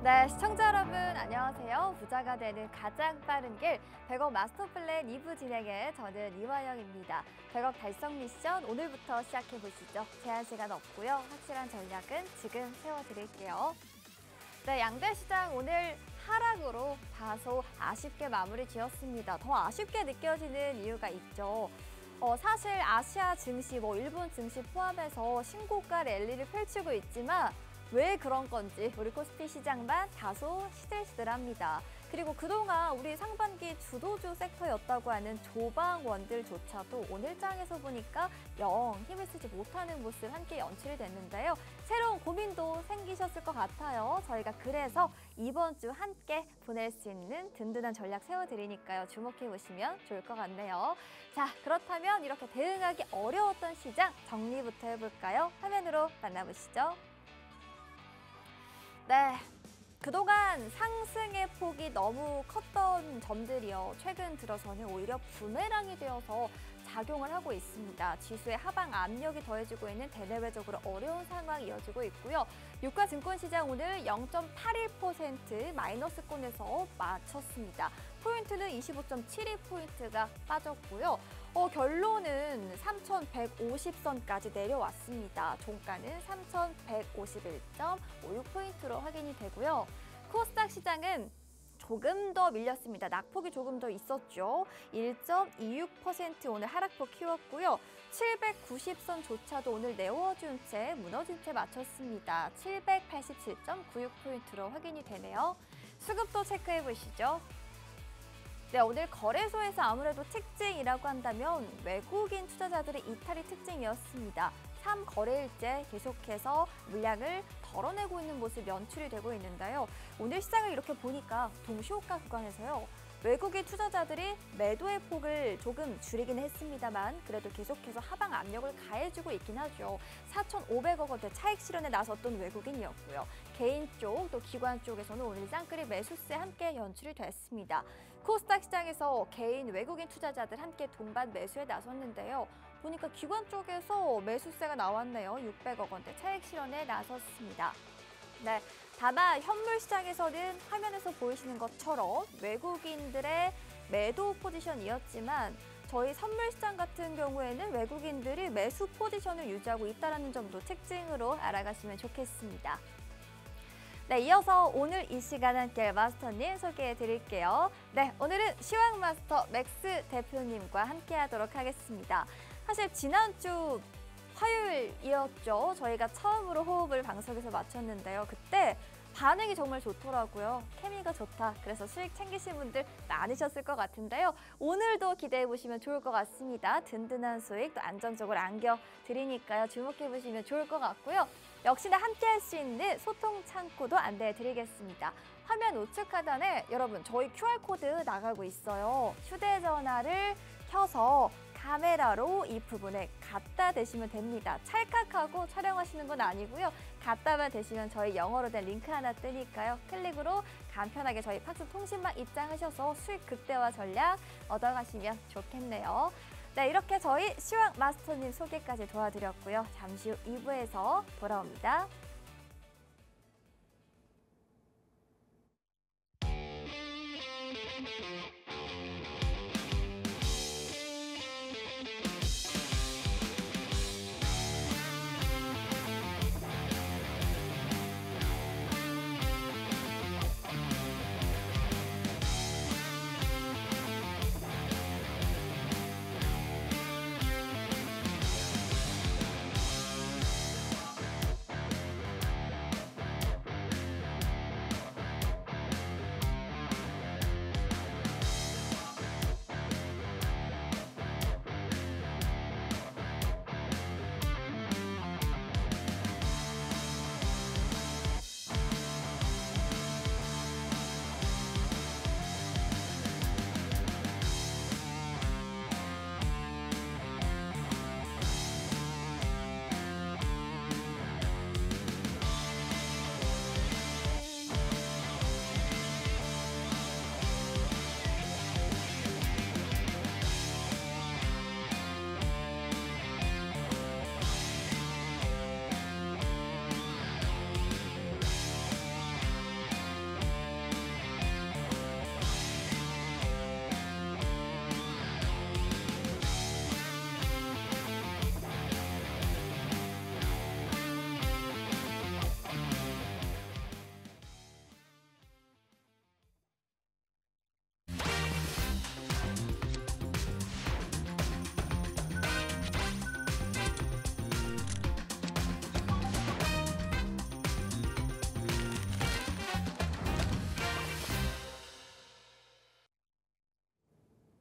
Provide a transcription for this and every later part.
네, 시청자 여러분 안녕하세요. 부자가 되는 가장 빠른 길 100억 마스터 플랜 2부 진행의 저는 이화영입니다. 100억 달성 미션 오늘부터 시작해 보시죠. 제한 시간 없고요. 확실한 전략은 지금 세워드릴게요. 네, 양대 시장 오늘 하락으로 다소 아쉽게 마무리 지었습니다. 더 아쉽게 느껴지는 이유가 있죠. 사실 아시아 증시, 일본 증시 포함해서 신고가 랠리를 펼치고 있지만 왜 그런 건지 우리 코스피 시장만 다소 시들시들합니다. 그리고 그동안 우리 상반기 주도주 섹터였다고 하는 조방원들조차도 오늘 장에서 보니까 영 힘을 쓰지 못하는 모습 함께 연출이 됐는데요. 새로운 고민도 생기셨을 것 같아요. 저희가 그래서 이번 주 함께 보낼 수 있는 든든한 전략 세워드리니까요. 주목해보시면 좋을 것 같네요. 자, 그렇다면 이렇게 대응하기 어려웠던 시장 정리부터 해볼까요? 화면으로 만나보시죠. 네, 그동안 상승의 폭이 너무 컸던 점들이요. 최근 들어서는 오히려 부메랑이 되어서 작용을 하고 있습니다. 지수의 하방 압력이 더해지고 있는 대내외적으로 어려운 상황이 이어지고 있고요. 유가 증권시장 오늘 0.81% 마이너스권에서 마쳤습니다. 포인트는 25.72포인트가 빠졌고요. 결론은 3,150선까지 내려왔습니다. 종가는 3,151.56포인트로 확인이 되고요. 코스닥 시장은 조금 더 밀렸습니다. 낙폭이 조금 더 있었죠. 1.26% 오늘 하락폭 키웠고요. 790선조차도 오늘 내워준 채 무너진 채 마쳤습니다. 787.96포인트로 확인이 되네요. 수급도 체크해 보시죠. 네, 오늘 거래소에서 아무래도 특징이라고 한다면 외국인 투자자들의 이탈이 특징이었습니다. 3거래일째 계속해서 물량을 덜어내고 있는 모습 연출이 되고 있는데요. 오늘 시장을 이렇게 보니까 동시호가 구간에서요. 외국인 투자자들이 매도의 폭을 조금 줄이긴 했습니다만 그래도 계속해서 하방 압력을 가해주고 있긴 하죠. 4,500억 원대 차익 실현에 나섰던 외국인이었고요. 개인 쪽, 또 기관 쪽에서는 오늘 짱끌이 매수세 함께 연출이 됐습니다. 코스닥 시장에서 개인 외국인 투자자들 함께 동반 매수에 나섰는데요. 보니까 기관 쪽에서 매수세가 나왔네요. 600억 원대 차익 실현에 나섰습니다. 네, 다만 현물 시장에서는 화면에서 보이시는 것처럼 외국인들의 매도 포지션이었지만 저희 선물 시장 같은 경우에는 외국인들이 매수 포지션을 유지하고 있다는 점도 특징으로 알아가시면 좋겠습니다. 네, 이어서 오늘 이 시간 함께 마스터님 소개해 드릴게요. 네, 오늘은 시황마스터 맥스 대표님과 함께 하도록 하겠습니다. 사실 지난주 화요일이었죠. 저희가 처음으로 호흡을 방송에서 마쳤는데요. 그때 반응이 정말 좋더라고요. 케미가 좋다. 그래서 수익 챙기신 분들 많으셨을 것 같은데요. 오늘도 기대해 보시면 좋을 것 같습니다. 든든한 수익 또 안정적으로 안겨드리니까요. 주목해 보시면 좋을 것 같고요. 역시나 함께 할 수 있는 소통 창구도 안내해 드리겠습니다. 화면 우측 하단에 여러분 저희 QR코드 나가고 있어요. 휴대전화를 켜서 카메라로 이 부분에 갖다 대시면 됩니다. 찰칵하고 촬영하시는 건 아니고요. 갖다만 대시면 저희 영어로 된 링크 하나 뜨니까요. 클릭으로 간편하게 저희 팍스 통신망 입장하셔서 수익 극대화 전략 얻어가시면 좋겠네요. 네, 이렇게 저희 시황 마스터님 소개까지 도와드렸고요. 잠시 후 2부에서 돌아옵니다.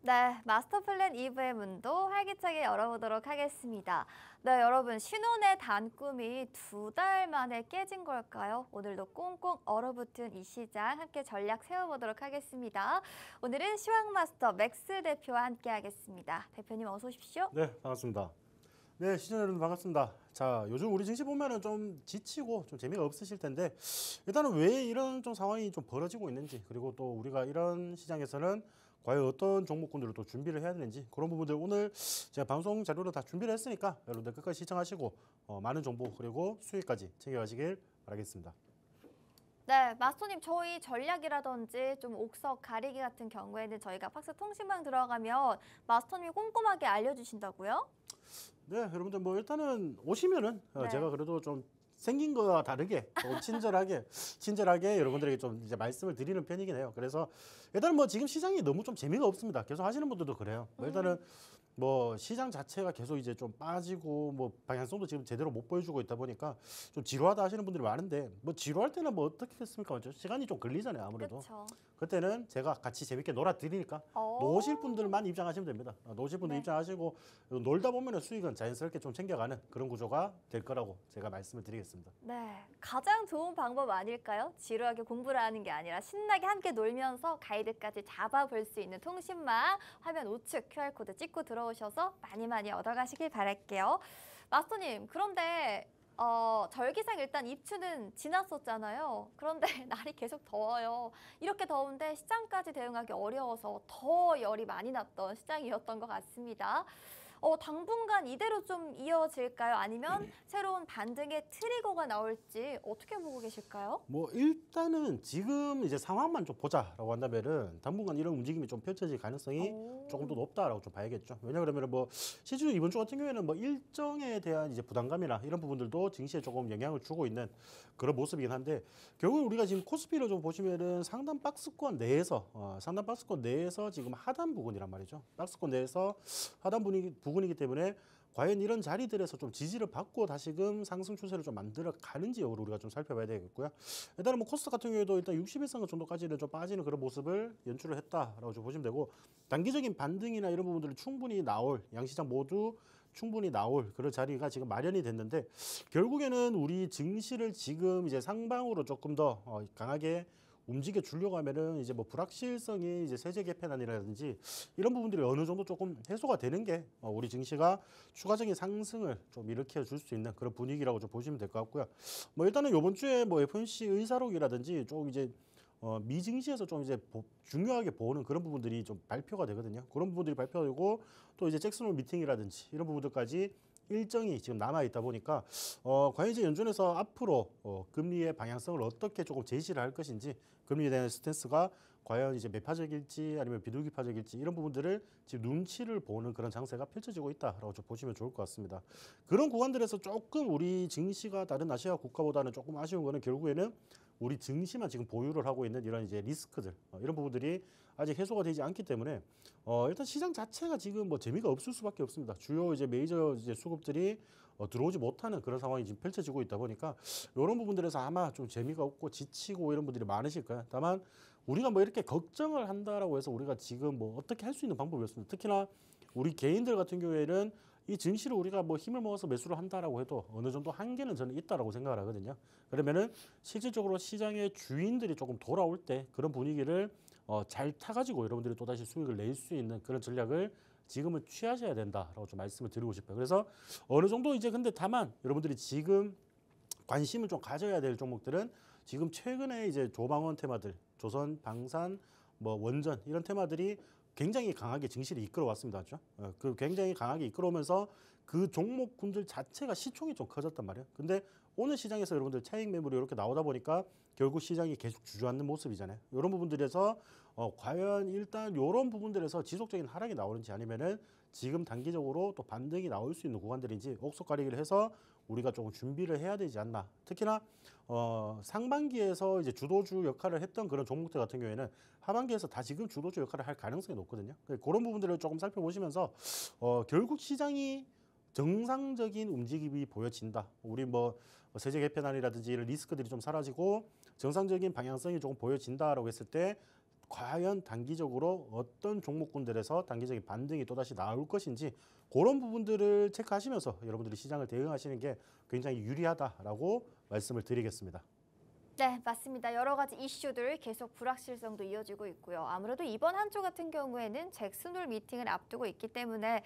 네, 마스터 플랜 2부의 문도 활기차게 열어보도록 하겠습니다. 네, 여러분, 신혼의 단꿈이 2달 만에 깨진 걸까요? 오늘도 꽁꽁 얼어붙은 이 시장 함께 전략 세워보도록 하겠습니다. 오늘은 시황마스터 맥스 대표와 함께 하겠습니다. 대표님 어서 오십시오. 네, 반갑습니다. 네, 시청자 여러분 반갑습니다. 자, 요즘 우리 증시 보면은 좀 지치고 좀 재미가 없으실 텐데 일단은 왜 이런 좀 상황이 좀 벌어지고 있는지, 그리고 또 우리가 이런 시장에서는 과연 어떤 종목군들을 또 준비를 해야 되는지, 그런 부분들 오늘 제가 방송 자료로 다 준비를 했으니까 여러분들 끝까지 시청하시고 많은 정보 그리고 수익까지 챙겨가시길 바라겠습니다. 네, 마스터님, 저희 전략이라든지 좀 옥석 가리기 같은 경우에는 저희가 박스 통신망 들어가면 마스터님이 꼼꼼하게 알려주신다고요? 네, 여러분들 뭐 일단은 오시면은 네. 제가 그래도 좀 생긴 거와 다르게 좀 친절하게 여러분들에게 좀 이제 말씀을 드리는 편이긴 해요. 그래서 일단 뭐 지금 시장이 너무 좀 재미가 없습니다. 계속 하시는 분들도 그래요. 뭐 일단은 뭐 시장 자체가 계속 이제 좀 빠지고 뭐 방향성도 지금 제대로 못 보여주고 있다 보니까 좀 지루하다 하시는 분들이 많은데, 뭐 지루할 때는 뭐 어떻게 했습니까? 맞죠? 시간이 좀 걸리잖아요, 아무래도. 그렇죠. 그때는 제가 같이 재밌게 놀아드리니까 오. 노실 분들만 입장하시면 됩니다. 노실 분들 네. 입장하시고 놀다 보면 수익은 자연스럽게 좀 챙겨가는 그런 구조가 될 거라고 제가 말씀을 드리겠습니다. 네, 가장 좋은 방법 아닐까요? 지루하게 공부를 하는 게 아니라 신나게 함께 놀면서 가이드까지 잡아볼 수 있는 통신망 화면 우측 QR코드 찍고 들어오셔서 많이 얻어가시길 바랄게요. 마스터님, 그런데 절기상 일단 입추는 지났었잖아요. 그런데 날이 계속 더워요. 이렇게 더운데 시장까지 대응하기 어려워서 더 열이 많이 났던 시장이었던 것 같습니다. 당분간 이대로 좀 이어질까요? 아니면 새로운 반등의 트리거가 나올지 어떻게 보고 계실까요? 뭐 일단은 지금 이제 상황만 좀 보자라고 한다면은 당분간 이런 움직임이 좀 펼쳐질 가능성이 조금 더 높다라고 좀 봐야겠죠. 왜냐하면 뭐 실제로 이번 주 같은 경우에는 뭐 일정에 대한 이제 부담감이나 이런 부분들도 증시에 조금 영향을 주고 있는 그런 모습이긴 한데, 결국 우리가 지금 코스피를 좀 보시면은 상단 박스권 내에서 지금 하단 부근이란 말이죠. 박스권 내에서 하단 부근이기 때문에 과연 이런 자리들에서 좀 지지를 받고 다시금 상승 추세를 좀 만들어 가는지 여부를 우리가 좀 살펴봐야 되겠고요. 일단은 뭐 코스닥 같은 경우에도 일단 61선 정도까지는 좀 빠지는 그런 모습을 연출을 했다라고 좀 보시면 되고, 단기적인 반등이나 이런 부분들을 충분히 나올, 양시장 모두 충분히 나올 그런 자리가 지금 마련이 됐는데, 결국에는 우리 증시를 지금 이제 상방으로 조금 더 강하게 움직여 주려고 하면은 이제 뭐 불확실성이 이제 세제 개편안이라든지 이런 부분들이 어느 정도 조금 해소가 되는 게 우리 증시가 추가적인 상승을 좀 일으켜 줄 수 있는 그런 분위기라고 좀 보시면 될 것 같고요. 뭐 일단은 이번 주에 뭐 FOMC 의사록이라든지 좀 이제 미 증시에서 좀 이제 중요하게 보는 그런 부분들이 좀 발표가 되거든요. 그런 부분들이 발표되고 또 이제 잭슨홀 미팅이라든지 이런 부분들까지 일정이 지금 남아 있다 보니까 과연 이제 연준에서 앞으로 금리의 방향성을 어떻게 조금 제시를 할 것인지, 금리에 대한 스탠스가 과연 이제 매파적일지 아니면 비둘기파적일지 이런 부분들을 지금 눈치를 보는 그런 장세가 펼쳐지고 있다라고 좀 보시면 좋을 것 같습니다. 그런 구간들에서 조금 우리 증시가 다른 아시아 국가보다는 조금 아쉬운 거는 결국에는 우리 증시만 지금 보유를 하고 있는 이런 이제 리스크들, 이런 부분들이 아직 해소가 되지 않기 때문에 일단 시장 자체가 지금 뭐 재미가 없을 수밖에 없습니다. 주요 이제 메이저 이제 수급들이 들어오지 못하는 그런 상황이 지금 펼쳐지고 있다 보니까 이런 부분들에서 아마 좀 재미가 없고 지치고 이런 분들이 많으실 거예요. 다만 우리가 뭐 이렇게 걱정을 한다라고 해서 우리가 지금 뭐 어떻게 할 수 있는 방법이 없습니다. 특히나 우리 개인들 같은 경우에는 이 증시를 우리가 뭐 힘을 모아서 매수를 한다라고 해도 어느 정도 한계는 저는 있다라고 생각을 하거든요. 그러면은 실질적으로 시장의 주인들이 조금 돌아올 때 그런 분위기를 잘 타가지고 여러분들이 또다시 수익을 낼 수 있는 그런 전략을 지금은 취하셔야 된다라고 좀 말씀을 드리고 싶어요. 그래서 어느 정도 이제 근데 다만 여러분들이 지금 관심을 좀 가져야 될 종목들은 지금 최근에 이제 조방원 테마들, 조선, 방산, 뭐 원전 이런 테마들이 굉장히 강하게 증시를 이끌어 왔습니다. 그렇죠? 그 굉장히 강하게 이끌어오면서 그 종목군들 자체가 시총이 좀 커졌단 말이에요. 근데 오늘 시장에서 여러분들 차익 매물이 이렇게 나오다 보니까 결국 시장이 계속 주저앉는 모습이잖아요. 이런 부분들에서 과연 일단 이런 부분들에서 지속적인 하락이 나오는지, 아니면은 지금 단기적으로 또 반등이 나올 수 있는 구간들인지 옥석 가리기를 해서 우리가 조금 준비를 해야 되지 않나. 특히나 상반기에서 이제 주도주 역할을 했던 그런 종목들 같은 경우에는 하반기에서 다 지금 주도주 역할을 할 가능성이 높거든요. 그런 부분들을 조금 살펴보시면서 결국 시장이 정상적인 움직임이 보여진다. 우리 뭐 세제 개편안이라든지 이런 리스크들이 좀 사라지고 정상적인 방향성이 조금 보여진다라고 했을 때 과연 단기적으로 어떤 종목군들에서 단기적인 반등이 또다시 나올 것인지 그런 부분들을 체크하시면서 여러분들이 시장을 대응하시는 게 굉장히 유리하다라고 말씀을 드리겠습니다. 네, 맞습니다. 여러 가지 이슈들 계속 불확실성도 이어지고 있고요. 아무래도 이번 한 주 같은 경우에는 잭슨홀 미팅을 앞두고 있기 때문에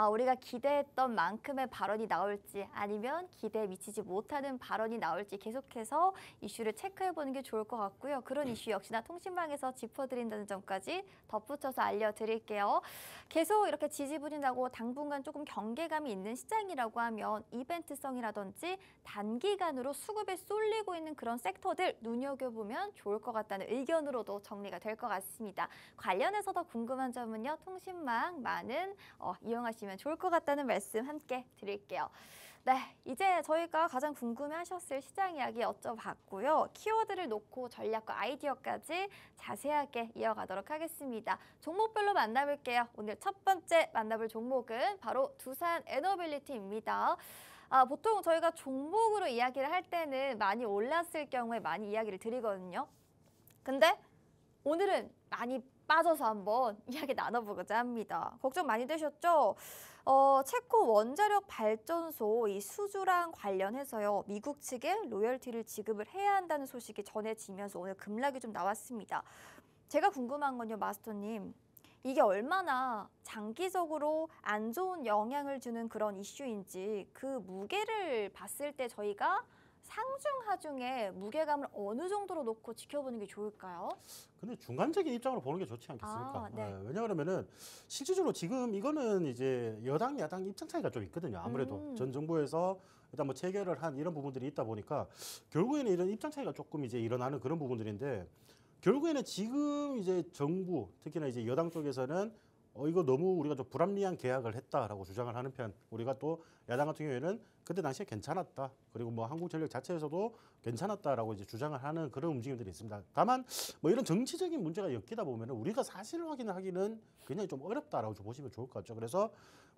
우리가 기대했던 만큼의 발언이 나올지 아니면 기대에 미치지 못하는 발언이 나올지 계속해서 이슈를 체크해보는 게 좋을 것 같고요. 그런 이슈 역시나 통신망에서 짚어드린다는 점까지 덧붙여서 알려드릴게요. 계속 이렇게 지지분이 나고 당분간 조금 경계감이 있는 시장이라고 하면 이벤트성이라든지 단기간으로 수급에 쏠리고 있는 그런 섹터들 눈여겨보면 좋을 것 같다는 의견으로도 정리가 될 것 같습니다. 관련해서 더 궁금한 점은요. 통신망 많은 이용하시면 좋을 것 같다는 말씀 함께 드릴게요. 네, 이제 저희가 가장 궁금해하셨을 시장 이야기 여쭤봤고요. 키워드를 놓고 전략과 아이디어까지 자세하게 이어가도록 하겠습니다. 종목별로 만나볼게요. 오늘 첫 번째 만나볼 종목은 바로 두산 에너빌리티입니다. 보통 저희가 종목으로 이야기를 할 때는 많이 올랐을 경우에 많이 이야기를 드리거든요. 근데 오늘은 많이 빠져서 한번 이야기 나눠보고자 합니다. 걱정 많이 되셨죠? 체코 원자력 발전소 이 수주랑 관련해서요. 미국 측에 로열티를 지급을 해야 한다는 소식이 전해지면서 오늘 급락이 좀 나왔습니다. 제가 궁금한 건요, 마스터님. 이게 얼마나 장기적으로 안 좋은 영향을 주는 그런 이슈인지 그 무게를 봤을 때 저희가 상중 하중에 무게감을 어느 정도로 놓고 지켜보는 게 좋을까요? 근데 중간적인 입장으로 보는 게 좋지 않겠습니까? 네. 왜냐하면은 실질적으로 지금 이거는 이제 여당 야당 입장 차이가 좀 있거든요. 아무래도 전 정부에서 일단 뭐 체결을 한 이런 부분들이 있다 보니까 결국에는 이런 입장 차이가 조금 이제 일어나는 그런 부분들인데 결국에는 지금 이제 정부 특히나 이제 여당 쪽에서는 이거 너무 우리가 좀 불합리한 계약을 했다라고 주장을 하는 편. 우리가 또 야당 같은 경우에는 그때 당시에 괜찮았다. 그리고 뭐 한국전력 자체에서도 괜찮았다라고 이제 주장을 하는 그런 움직임들이 있습니다. 다만 뭐 이런 정치적인 문제가 엮이다 보면은 우리가 사실 확인을 하기는 굉장히 좀 어렵다라고 좀 보시면 좋을 것 같죠. 그래서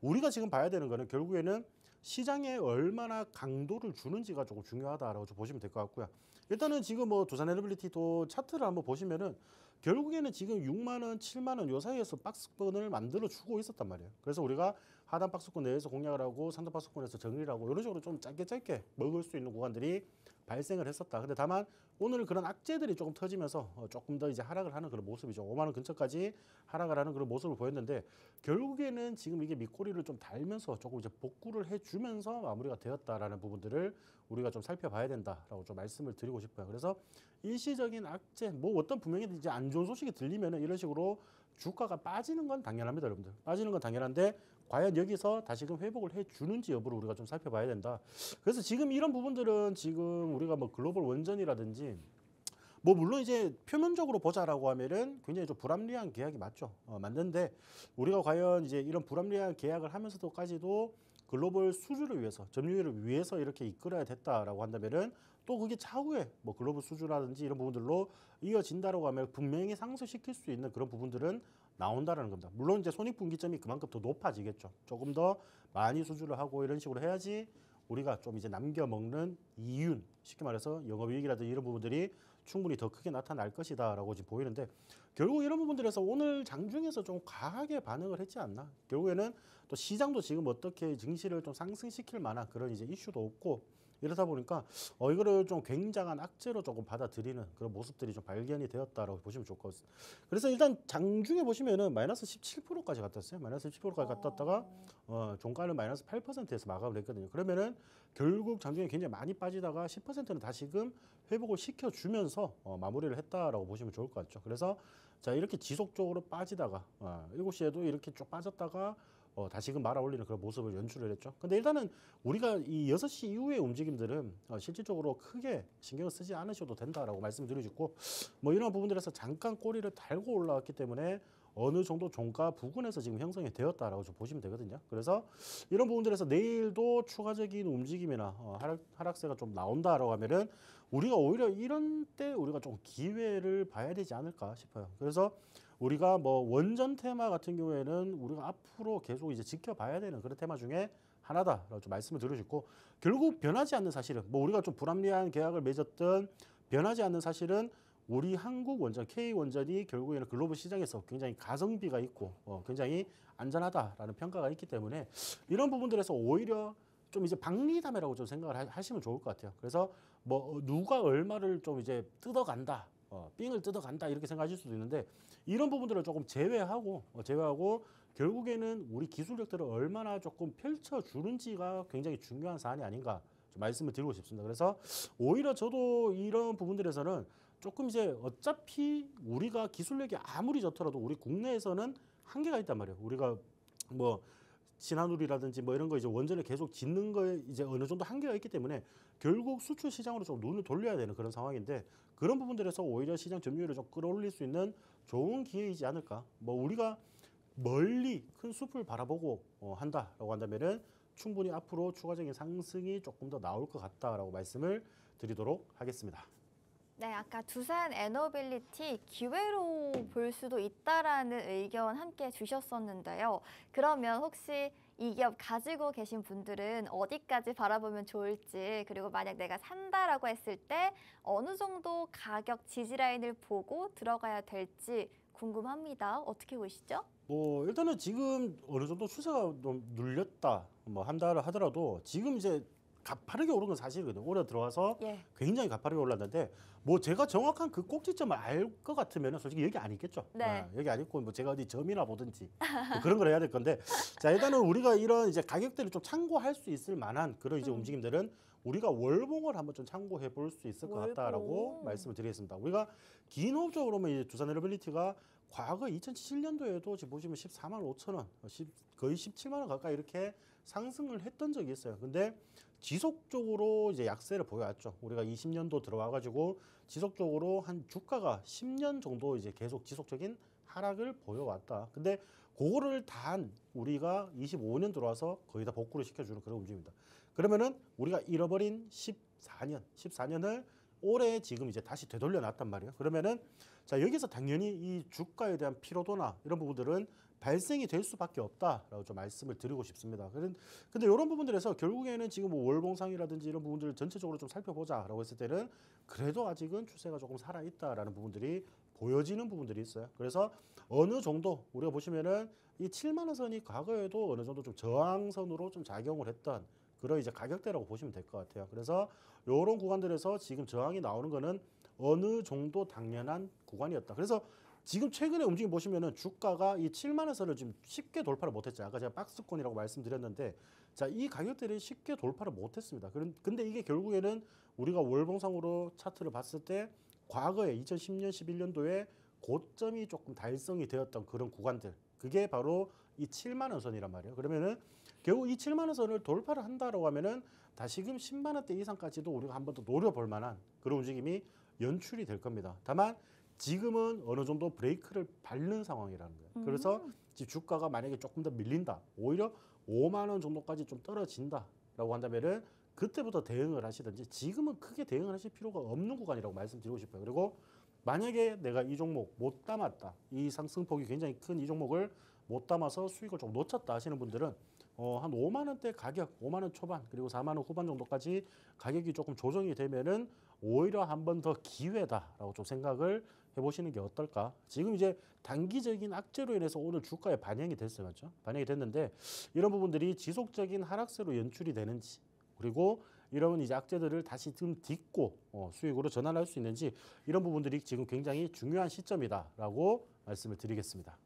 우리가 지금 봐야 되는 거는 결국에는 시장에 얼마나 강도를 주는지가 조금 중요하다라고 좀 보시면 될 것 같고요. 일단은 지금 뭐 두산에너빌리티도 차트를 한번 보시면은 결국에는 지금 6만 원, 7만 원 요 사이에서 박스권을 만들어 주고 있었단 말이에요. 그래서 우리가 하단 박스권 내에서 공략을 하고 상단 박스권에서 정리를 하고 이런 식으로 좀 짧게 먹을 수 있는 구간들이 발생을 했었다. 근데 다만 오늘 그런 악재들이 조금 터지면서 조금 더 이제 하락을 하는 그런 모습이죠. 5만 원 근처까지 하락을 하는 그런 모습을 보였는데 결국에는 지금 이게 밑꼬리를 좀 달면서 조금 이제 복구를 해주면서 마무리가 되었다라는 부분들을 우리가 좀 살펴봐야 된다라고 좀 말씀을 드리고 싶어요. 그래서 일시적인 악재, 뭐 어떤 분명히 이제 안 좋은 소식이 들리면은 이런 식으로 주가가 빠지는 건 당연합니다, 여러분들. 빠지는 건 당연한데 과연 여기서 다시금 회복을 해주는지 여부를 우리가 좀 살펴봐야 된다. 그래서 지금 이런 부분들은 지금 우리가 뭐 글로벌 원전이라든지 뭐 물론 이제 표면적으로 보자라고 하면은 굉장히 좀 불합리한 계약이 맞죠. 맞는데 우리가 과연 이제 이런 불합리한 계약을 하면서도까지도 글로벌 수주를 위해서 점유율을 위해서 이렇게 이끌어야 됐다라고 한다면은 또 그게 차후에 뭐 글로벌 수주라든지 이런 부분들로 이어진다라고 하면 분명히 상쇄시킬 수 있는 그런 부분들은 나온다라는 겁니다. 물론 이제 손익분기점이 그만큼 더 높아지겠죠. 조금 더 많이 수주를 하고 이런 식으로 해야지 우리가 좀 이제 남겨 먹는 이윤, 쉽게 말해서 영업이익이라든지 이런 부분들이 충분히 더 크게 나타날 것이다라고 지금 보이는데 결국 이런 부분들에서 오늘 장중에서 좀 과하게 반응을 했지 않나? 결국에는 또 시장도 지금 어떻게 증시를 좀 상승시킬 만한 그런 이제 이슈도 없고 이러다 보니까 이거를 좀 굉장한 악재로 조금 받아들이는 그런 모습들이 좀 발견이 되었다라고 보시면 좋을 것 같습니다. 그래서 일단 장중에 보시면은 마이너스 17%까지 갔었어요. 마이너스 17%까지 갔다가 종가는 마이너스 8%에서 마감을 했거든요. 그러면은 결국 장중에 굉장히 많이 빠지다가 10%는 다시금 회복을 시켜주면서 마무리를 했다라고 보시면 좋을 것 같죠. 그래서 자 이렇게 지속적으로 빠지다가 7시에도 이렇게 쭉 빠졌다가 다시금 말아 올리는 그런 모습을 연출을 했죠. 근데 일단은 우리가 이 6시 이후의 움직임들은 실질적으로 크게 신경을 쓰지 않으셔도 된다라고 말씀드리고 뭐 이런 부분들에서 잠깐 꼬리를 달고 올라왔기 때문에 어느 정도 종가 부근에서 지금 형성이 되었다라고 좀 보시면 되거든요. 그래서 이런 부분들에서 내일도 추가적인 움직임이나 하락세가 좀 나온다라고 하면은 우리가 오히려 이런 때 우리가 좀 기회를 봐야 되지 않을까 싶어요. 그래서 우리가 뭐 원전 테마 같은 경우에는 우리가 앞으로 계속 이제 지켜봐야 되는 그런 테마 중에 하나다라고 좀 말씀을 드리고 싶고 결국 변하지 않는 사실은 뭐 우리가 좀 불합리한 계약을 맺었던 변하지 않는 사실은 우리 한국 원전 K 원전이 결국에는 글로벌 시장에서 굉장히 가성비가 있고 굉장히 안전하다라는 평가가 있기 때문에 이런 부분들에서 오히려 좀 이제 박리담회라고 좀 생각을 하시면 좋을 것 같아요. 그래서 뭐 누가 얼마를 좀 이제 뜯어간다, 삥을 뜯어간다 이렇게 생각하실 수도 있는데 이런 부분들을 조금 제외하고 결국에는 우리 기술력들을 얼마나 조금 펼쳐주는지가 굉장히 중요한 사안이 아닌가 좀 말씀을 드리고 싶습니다. 그래서 오히려 저도 이런 부분들에서는 조금 이제 어차피 우리가 기술력이 아무리 좋더라도 우리 국내에서는 한계가 있단 말이에요. 우리가 뭐 신한울이라든지 뭐 이런 거 이제 원전을 계속 짓는 거에 이제 어느 정도 한계가 있기 때문에 결국 수출 시장으로 좀 눈을 돌려야 되는 그런 상황인데 그런 부분들에서 오히려 시장 점유율을 좀 끌어올릴 수 있는 좋은 기회이지 않을까. 뭐 우리가 멀리 큰 숲을 바라보고 한다라고 한다면은 충분히 앞으로 추가적인 상승이 조금 더 나올 것 같다라고 말씀을 드리도록 하겠습니다. 네, 아까 두산 에너빌리티 기회로 볼 수도 있다라는 의견 함께 주셨었는데요. 그러면 혹시 이 기업 가지고 계신 분들은 어디까지 바라보면 좋을지, 그리고 만약 내가 산다라고 했을 때 어느 정도 가격 지지 라인을 보고 들어가야 될지 궁금합니다. 어떻게 보시죠? 뭐 일단은 지금 어느 정도 추세가 좀 눌렸다 뭐 한다 하더라도 지금 이제 가파르게 오른 건 사실이거든요. 올해 들어와서 예. 굉장히 가파르게 올랐는데 뭐 제가 정확한 그 꼭지점을 알 것 같으면 솔직히 여기 안 있겠죠. 네. 여기 안 있고 뭐 제가 어디 점이나 보든지 뭐 그런 걸 해야 될 건데 자 일단은 우리가 이런 이제 가격대를 좀 참고할 수 있을 만한 그런 이제 움직임들은 우리가 월봉을 한번 좀 참고해 볼 수 있을 것 같다라고 말씀을 드리겠습니다. 우리가 기업적으로는 이제 두산에너빌리티가 과거 2007년도에도 지금 보시면 14만 5천 원, 거의 17만 원 가까이 이렇게 상승을 했던 적이 있어요. 근데 지속적으로 이제 약세를 보여왔죠. 우리가 20년도 들어와가지고 지속적으로 한 주가가 10년 정도 이제 계속 지속적인 하락을 보여왔다. 근데 그거를 단 우리가 25년 들어와서 거의 다 복구를 시켜주는 그런 움직임입니다. 그러면은 우리가 잃어버린 14년을 올해 지금 이제 다시 되돌려 놨단 말이에요. 그러면은 자 여기서 당연히 이 주가에 대한 피로도나 이런 부분들은 발생이 될 수밖에 없다라고 좀 말씀을 드리고 싶습니다. 근데 이런 부분들에서 결국에는 지금 뭐 월봉상이라든지 이런 부분들을 전체적으로 좀 살펴보자라고 했을 때는 그래도 아직은 추세가 조금 살아 있다라는 부분들이 보여지는 부분들이 있어요. 그래서 어느 정도 우리가 보시면은 이 7만 원 선이 과거에도 어느 정도 좀 저항선으로 좀 작용을 했던 그런 이제 가격대라고 보시면 될 것 같아요. 그래서 이런 구간들에서 지금 저항이 나오는 거는 어느 정도 당연한 구간이었다. 그래서 지금 최근에 움직임 보시면은 주가가 이 7만 원 선을 지금 쉽게 돌파를 못했죠. 아까 제가 박스권이라고 말씀드렸는데, 자, 이 가격대를 쉽게 돌파를 못했습니다. 근데 이게 결국에는 우리가 월봉상으로 차트를 봤을 때 과거에 2010년, 11년도에 고점이 조금 달성이 되었던 그런 구간들, 그게 바로 이 7만 원 선이란 말이에요. 그러면은 결국 이 7만 원 선을 돌파를 한다라고 하면은 다시금 10만 원대 이상까지도 우리가 한 번 더 노려볼 만한 그런 움직임이 연출이 될 겁니다. 다만 지금은 어느 정도 브레이크를 밟는 상황이라는 거예요. 그래서 지금 주가가 만약에 조금 더 밀린다, 오히려 5만 원 정도까지 좀 떨어진다라고 한다면은 그때부터 대응을 하시든지 지금은 크게 대응을 하실 필요가 없는 구간이라고 말씀드리고 싶어요. 그리고 만약에 내가 이 종목 못 담았다, 이 상승폭이 굉장히 큰 이 종목을 못 담아서 수익을 좀 놓쳤다 하시는 분들은 한 5만 원대 가격, 5만 원 초반 그리고 4만 원 후반 정도까지 가격이 조금 조정이 되면은 오히려 한 번 더 기회다라고 좀 생각을 해보시는 게 어떨까? 지금 이제 단기적인 악재로 인해서 오늘 주가에 반영이 됐어요, 맞죠? 반영이 됐는데 이런 부분들이 지속적인 하락세로 연출이 되는지 그리고 이런 이제 악재들을 다시 좀 딛고 수익으로 전환할 수 있는지 이런 부분들이 지금 굉장히 중요한 시점이다라고 말씀을 드리겠습니다.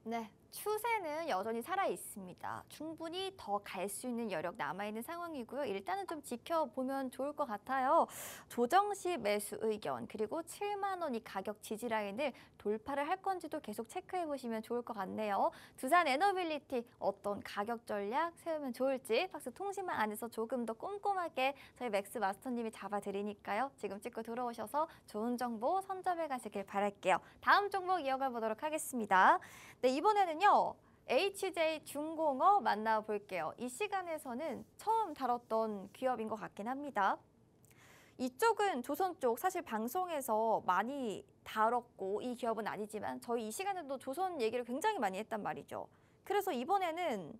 네, 추세는 여전히 살아 있습니다. 충분히 더 갈 수 있는 여력 남아있는 상황이고요. 일단은 좀 지켜보면 좋을 것 같아요. 조정 시 매수 의견, 그리고 7만 원이 가격 지지 라인을 돌파를 할 건지도 계속 체크해 보시면 좋을 것 같네요. 두산 에너빌리티 어떤 가격 전략 세우면 좋을지 박스 통신망 안에서 조금 더 꼼꼼하게 저희 맥스 마스터님이 잡아드리니까요. 지금 찍고 들어오셔서 좋은 정보 선점해 가시길 바랄게요. 다음 종목 이어가 보도록 하겠습니다. 네, 이번에는요. HJ 중공업 만나볼게요. 이 시간에서는 처음 다뤘던 기업인 것 같긴 합니다. 이쪽은 조선 쪽 사실 방송에서 많이 다뤘고 이 기업은 아니지만 저희 이 시간에도 조선 얘기를 굉장히 많이 했단 말이죠. 그래서 이번에는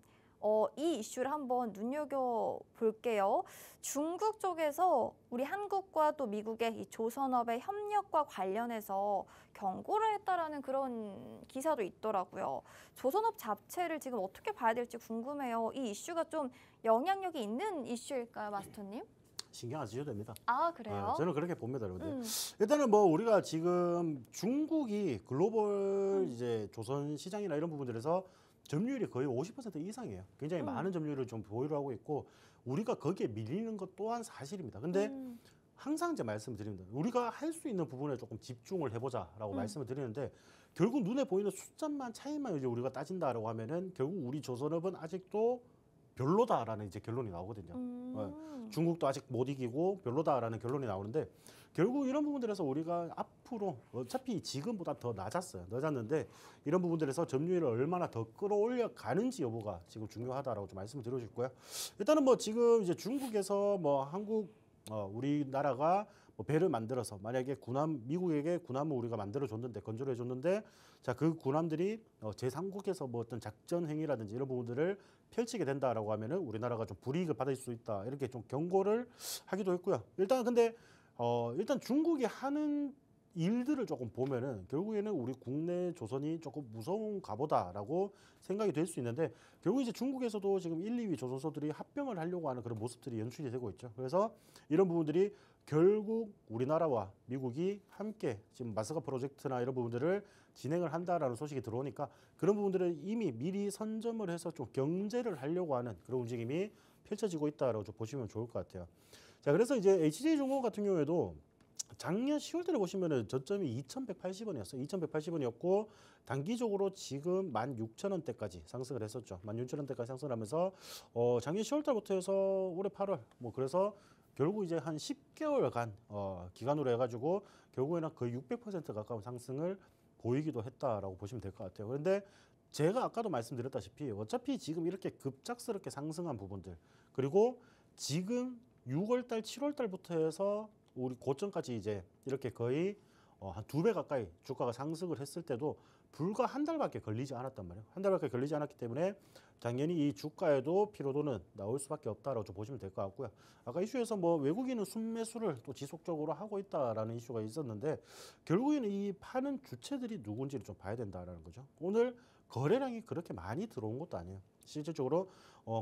이 이슈를 한번 눈여겨볼게요. 중국 쪽에서 우리 한국과 또 미국의 이 조선업의 협력과 관련해서 경고를 했다라는 그런 기사도 있더라고요. 조선업 자체를 지금 어떻게 봐야 될지 궁금해요. 이 이슈가 좀 영향력이 있는 이슈일까요, 마스터님? 신경 안 쓰셔도 됩니다. 아, 그래요? 저는 그렇게 봅니다, 여러분들. 일단은 뭐 우리가 지금 중국이 글로벌 이제 조선 시장이나 이런 부분들에서 점유율이 거의 50% 이상이에요. 굉장히 많은 점유율을 좀 보유를 하고 있고 우리가 거기에 밀리는 것 또한 사실입니다. 근데 항상 이제 말씀드립니다. 우리가 할 수 있는 부분에 조금 집중을 해보자라고 말씀을 드리는데 결국 눈에 보이는 숫자만 차이만 이제 우리가 따진다라고 하면은 결국 우리 조선업은 아직도 별로다라는 이제 결론이 나오거든요. 중국도 아직 못 이기고 별로다라는 결론이 나오는데 결국 이런 부분들에서 우리가 앞으로 어차피 지금보다 더 낮았는데 이런 부분들에서 점유율을 얼마나 더 끌어올려 가는지 여부가 지금 중요하다라고 좀 말씀을 드리고 싶고요. 일단은 뭐 지금 이제 중국에서 뭐 우리나라가 뭐 배를 만들어서 만약에 미국에게 군함을 우리가 만들어줬는데 건조를 해줬는데 자, 그 군함들이 제3국에서 뭐 어떤 작전 행위라든지 이런 부분들을 펼치게 된다라고 하면은 우리나라가 좀 불이익을 받을 수 있다 이렇게 좀 경고를 하기도 했고요. 일단 근데 일단 중국이 하는 일들을 조금 보면은 결국에는 우리 국내 조선이 조금 무서운가 보다라고 생각이 될 수 있는데 결국 이제 중국에서도 지금 1, 2위 조선소들이 합병을 하려고 하는 그런 모습들이 연출이 되고 있죠. 그래서 이런 부분들이 결국 우리나라와 미국이 함께 지금 마스가 프로젝트나 이런 부분들을 진행을 한다라는 소식이 들어오니까 그런 부분들을 이미 미리 선점을 해서 좀 경제를 하려고 하는 그런 움직임이 펼쳐지고 있다라고 좀 보시면 좋을 것 같아요. 자, 그래서 이제 HJ중공 같은 경우에도 작년 10월 달에 보시면은 저점이 2,180원이었어요. 2,180원이었고 단기적으로 지금 16,000원대까지 상승을 했었죠. 16,000원대까지 상승을 하면서 작년 10월 달부터 해서 올해 8월 뭐 그래서 결국 이제 한 10개월간 기간으로 해가지고 결국에는 거의 600% 가까운 상승을 보이기도 했다라고 보시면 될 것 같아요. 그런데 제가 아까도 말씀드렸다시피 어차피 지금 이렇게 급작스럽게 상승한 부분들 그리고 지금 6월 달, 7월 달부터 해서 우리 고점까지 이제 이렇게 거의 한 2배 가까이 주가가 상승을 했을 때도 불과 한 달밖에 걸리지 않았단 말이에요. 한 달밖에 걸리지 않았기 때문에 당연히 이 주가에도 피로도는 나올 수밖에 없다라고 좀 보시면 될 것 같고요. 아까 이슈에서 뭐 외국인은 순매수를 또 지속적으로 하고 있다라는 이슈가 있었는데 결국에는 이 파는 주체들이 누군지를 좀 봐야 된다라는 거죠. 오늘 거래량이 그렇게 많이 들어온 것도 아니에요. 실질적으로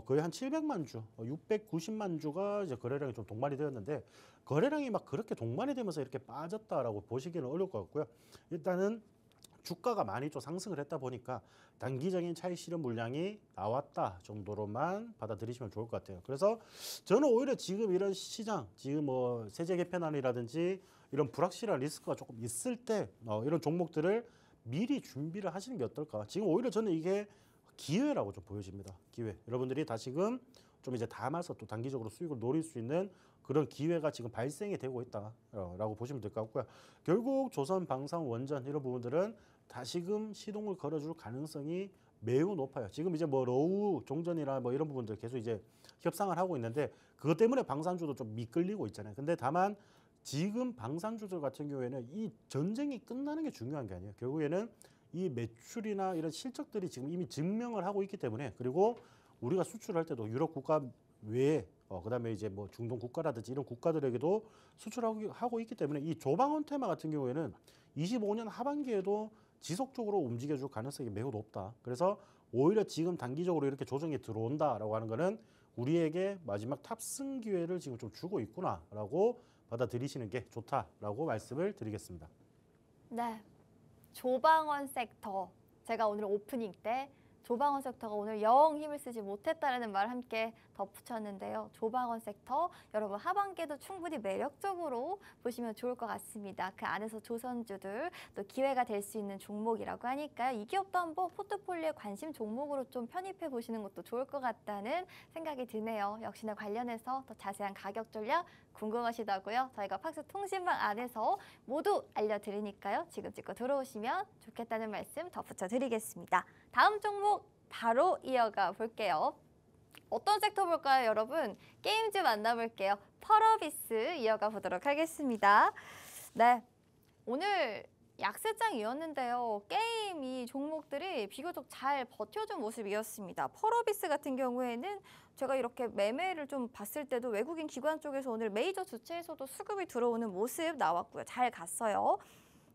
거의 한 700만 주, 690만 주가 이제 거래량이 좀 동반이 되었는데 거래량이 막 그렇게 동반이 되면서 이렇게 빠졌다라고 보시기는 어려울 것 같고요. 일단은 주가가 많이 좀 상승을 했다 보니까 단기적인 차익 실현 물량이 나왔다 정도로만 받아들이시면 좋을 것 같아요. 그래서 저는 오히려 지금 이런 시장, 지금 뭐 세제 개편안이라든지 이런 불확실한 리스크가 조금 있을 때 이런 종목들을 미리 준비를 하시는 게 어떨까. 지금 오히려 저는 이게 기회라고 좀 보여집니다. 기회. 여러분들이 다시금 좀 이제 담아서 또 단기적으로 수익을 노릴 수 있는 그런 기회가 지금 발생이 되고 있다라고 보시면 될 것 같고요. 결국 조선, 방산, 원전 이런 부분들은 다시금 시동을 걸어줄 가능성이 매우 높아요. 지금 이제 뭐 러우 종전이나 뭐 이런 부분들 계속 이제 협상을 하고 있는데 그것 때문에 방산주도 좀 미끌리고 있잖아요. 근데 다만 지금 방산주들 같은 경우에는 이 전쟁이 끝나는 게 중요한 게 아니에요. 결국에는 이 매출이나 이런 실적들이 지금 이미 증명을 하고 있기 때문에 그리고 우리가 수출할 때도 유럽 국가 외에 그다음에 이제 뭐 중동 국가라든지 이런 국가들에게도 수출하고 있기 때문에 이 조방원 테마 같은 경우에는 25년 하반기에도 지속적으로 움직여줄 가능성이 매우 높다. 그래서 오히려 지금 단기적으로 이렇게 조정이 들어온다라고 하는 거는 우리에게 마지막 탑승 기회를 지금 좀 주고 있구나라고 받아들이시는 게 좋다라고 말씀을 드리겠습니다. 네, 조방원 섹터. 제가 오늘 오프닝 때 조방원 섹터가 오늘 영 힘을 쓰지 못했다라는 말 함께 덧붙였는데요. 조방원 섹터 여러분 하반기에도 충분히 매력적으로 보시면 좋을 것 같습니다. 그 안에서 조선주들 또 기회가 될 수 있는 종목이라고 하니까요. 이 기업도 한번 포트폴리오에 관심 종목으로 좀 편입해 보시는 것도 좋을 것 같다는 생각이 드네요. 역시나 관련해서 더 자세한 가격 전략 궁금하시다고요? 저희가 팍스 통신망 안에서 모두 알려드리니까요. 지금 찍고 들어오시면 좋겠다는 말씀 덧붙여 드리겠습니다. 다음 종목 바로 이어가 볼게요. 어떤 섹터 볼까요, 여러분? 게임즈 만나볼게요. 펄어비스 이어가 보도록 하겠습니다. 네, 오늘 약세장이었는데요. 게임 이 종목들이 비교적 잘 버텨준 모습이었습니다. 펄어비스 같은 경우에는 제가 이렇게 매매를 좀 봤을 때도 외국인 기관 쪽에서 오늘 메이저 주체에서도 수급이 들어오는 모습 나왔고요. 잘 갔어요.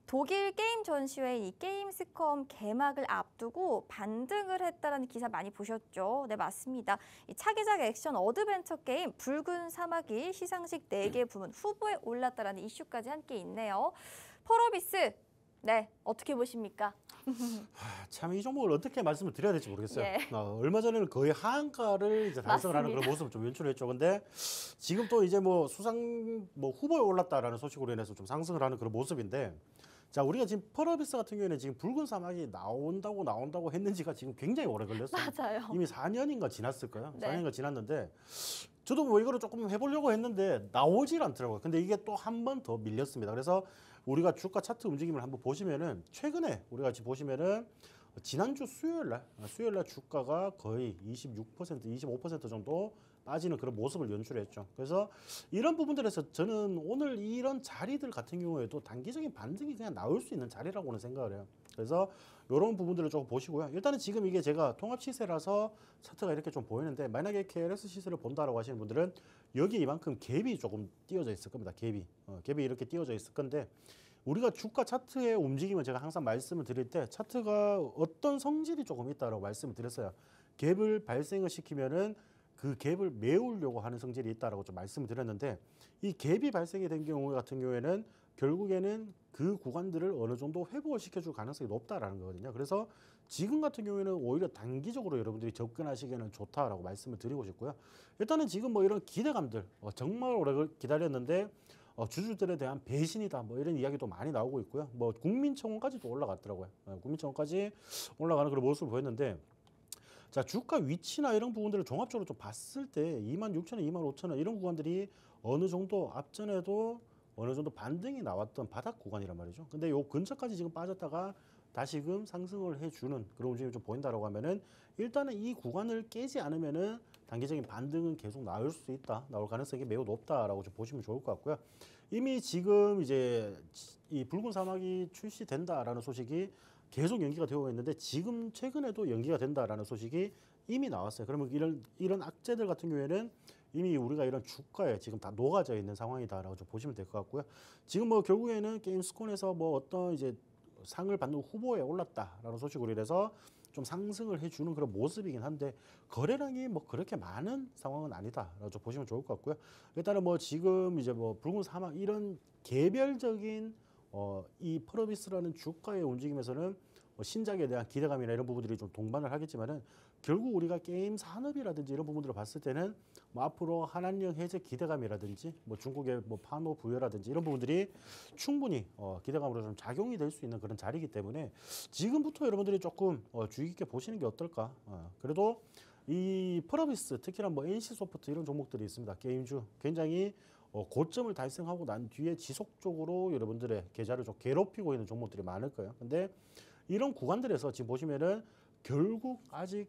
독일 게임 전시회인 이 게임스컴 개막을 앞두고 반등을 했다는 기사 많이 보셨죠? 네, 맞습니다. 이 차기작 액션 어드벤처 게임 붉은 사막이 시상식 4개 부문 후보에 올랐다는 이슈까지 함께 있네요. 펄어비스, 네, 어떻게 보십니까? 참 이 종목을 어떻게 말씀을 드려야 될지 모르겠어요. 예. 얼마 전에는 거의 하한가를 이제 달성을 하는 맞습니다. 그런 모습을 좀 연출했죠. 근데 지금 또 이제 뭐 수상 뭐 후보에 올랐다라는 소식으로 인해서 좀 상승을 하는 그런 모습인데, 자, 우리가 지금 펄어비스 같은 경우에는 지금 붉은 사막이 나온다고 했는지가 지금 굉장히 오래 걸렸어요. 맞아요. 이미 4년인가 지났을 거예요. 네. 4년인가 지났는데 저도 뭐 이거를 조금 해보려고 했는데 나오질 않더라고요. 근데 이게 또 한 번 더 밀렸습니다. 그래서 우리가 주가 차트 움직임을 한번 보시면은 최근에 우리가 지금 보시면은 지난주 수요일 날 주가가 거의 26%, 25% 정도 빠지는 그런 모습을 연출했죠. 그래서 이런 부분들에서 저는 오늘 이런 자리들 같은 경우에도 단기적인 반등이 그냥 나올 수 있는 자리라고는 생각을 해요. 그래서 이런 부분들을 조금 보시고요. 일단은 지금 이게 제가 통합 시세라서 차트가 이렇게 좀 보이는데, 만약에 KLS 시세를 본다라고 하시는 분들은 여기 이만큼 갭이 조금 띄어져 있을 겁니다. 갭이 이렇게 띄어져 있을 건데, 우리가 주가 차트의 움직임은 제가 항상 말씀을 드릴 때 차트가 어떤 성질이 조금 있다고 말씀을 드렸어요. 갭을 발생을 시키면은 그 갭을 메우려고 하는 성질이 있다라고 좀 말씀을 드렸는데, 이 갭이 발생이 된 경우 같은 경우에는 결국에는 그 구간들을 어느 정도 회복을 시켜줄 가능성이 높다라는 거거든요. 그래서 지금 같은 경우에는 오히려 단기적으로 여러분들이 접근하시기에는 좋다라고 말씀을 드리고 싶고요. 일단은 지금 뭐 이런 기대감들, 정말 오래 기다렸는데 주주들에 대한 배신이다, 뭐 이런 이야기도 많이 나오고 있고요. 뭐 국민청원까지도 올라갔더라고요. 국민청원까지 올라가는 그런 모습을 보였는데, 자, 주가 위치나 이런 부분들을 종합적으로 좀 봤을 때 26,000원, 25,000원 이런 구간들이 어느 정도 앞전에도 어느 정도 반등이 나왔던 바닥 구간이란 말이죠. 근데 요 근처까지 지금 빠졌다가 다시금 상승을 해주는 그런 움직임이 좀 보인다라고 하면은, 일단은 이 구간을 깨지 않으면은 단기적인 반등은 계속 나올 수 있다, 나올 가능성이 매우 높다라고 좀 보시면 좋을 것 같고요. 이미 지금 이제 이 붉은 사막이 출시된다라는 소식이 계속 연기가 되고 있는데, 지금 최근에도 연기가 된다라는 소식이 이미 나왔어요. 그러면 이런 악재들 같은 경우에는 이미 우리가 이런 주가에 지금 다 녹아져 있는 상황이다라고 좀 보시면 될 것 같고요. 지금 뭐 결국에는 게임스콘에서 뭐 어떤 이제 상을 받는 후보에 올랐다라는 소식으로 인해서 좀 상승을 해주는 그런 모습이긴 한데, 거래량이 뭐 그렇게 많은 상황은 아니다라고 좀 보시면 좋을 것 같고요. 일단은 뭐 지금 이제 뭐 붉은 사막 이런 개별적인 이 펄어비스라는 주가의 움직임에서는 신작에 대한 기대감이나 이런 부분들이 좀 동반을 하겠지만은, 결국 우리가 게임 산업이라든지 이런 부분들을 봤을 때는 뭐 앞으로 한한령 해제 기대감이라든지 뭐 중국의 뭐 판호 부여라든지 이런 부분들이 충분히 기대감으로 좀 작용이 될 수 있는 그런 자리이기 때문에 지금부터 여러분들이 조금 주의 깊게 보시는 게 어떨까. 그래도 이 펄어비스, 특히나 뭐 NC소프트 이런 종목들이 있습니다. 게임주 굉장히 고점을 달성하고 난 뒤에 지속적으로 여러분들의 계좌를 좀 괴롭히고 있는 종목들이 많을 거예요. 근데 이런 구간들에서 지금 보시면은 결국 아직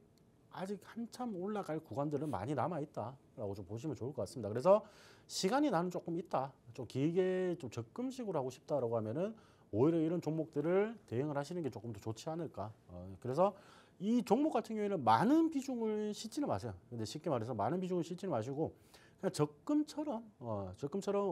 한참 올라갈 구간들은 많이 남아 있다라고 좀 보시면 좋을 것 같습니다. 그래서 시간이 나는 조금 있다, 좀 길게 좀 적금식으로 하고 싶다라고 하면은 오히려 이런 종목들을 대응을 하시는 게 조금 더 좋지 않을까. 그래서 이 종목 같은 경우에는 많은 비중을 싣지는 마세요. 근데 쉽게 말해서 많은 비중을 싣지는 마시고 그냥 적금처럼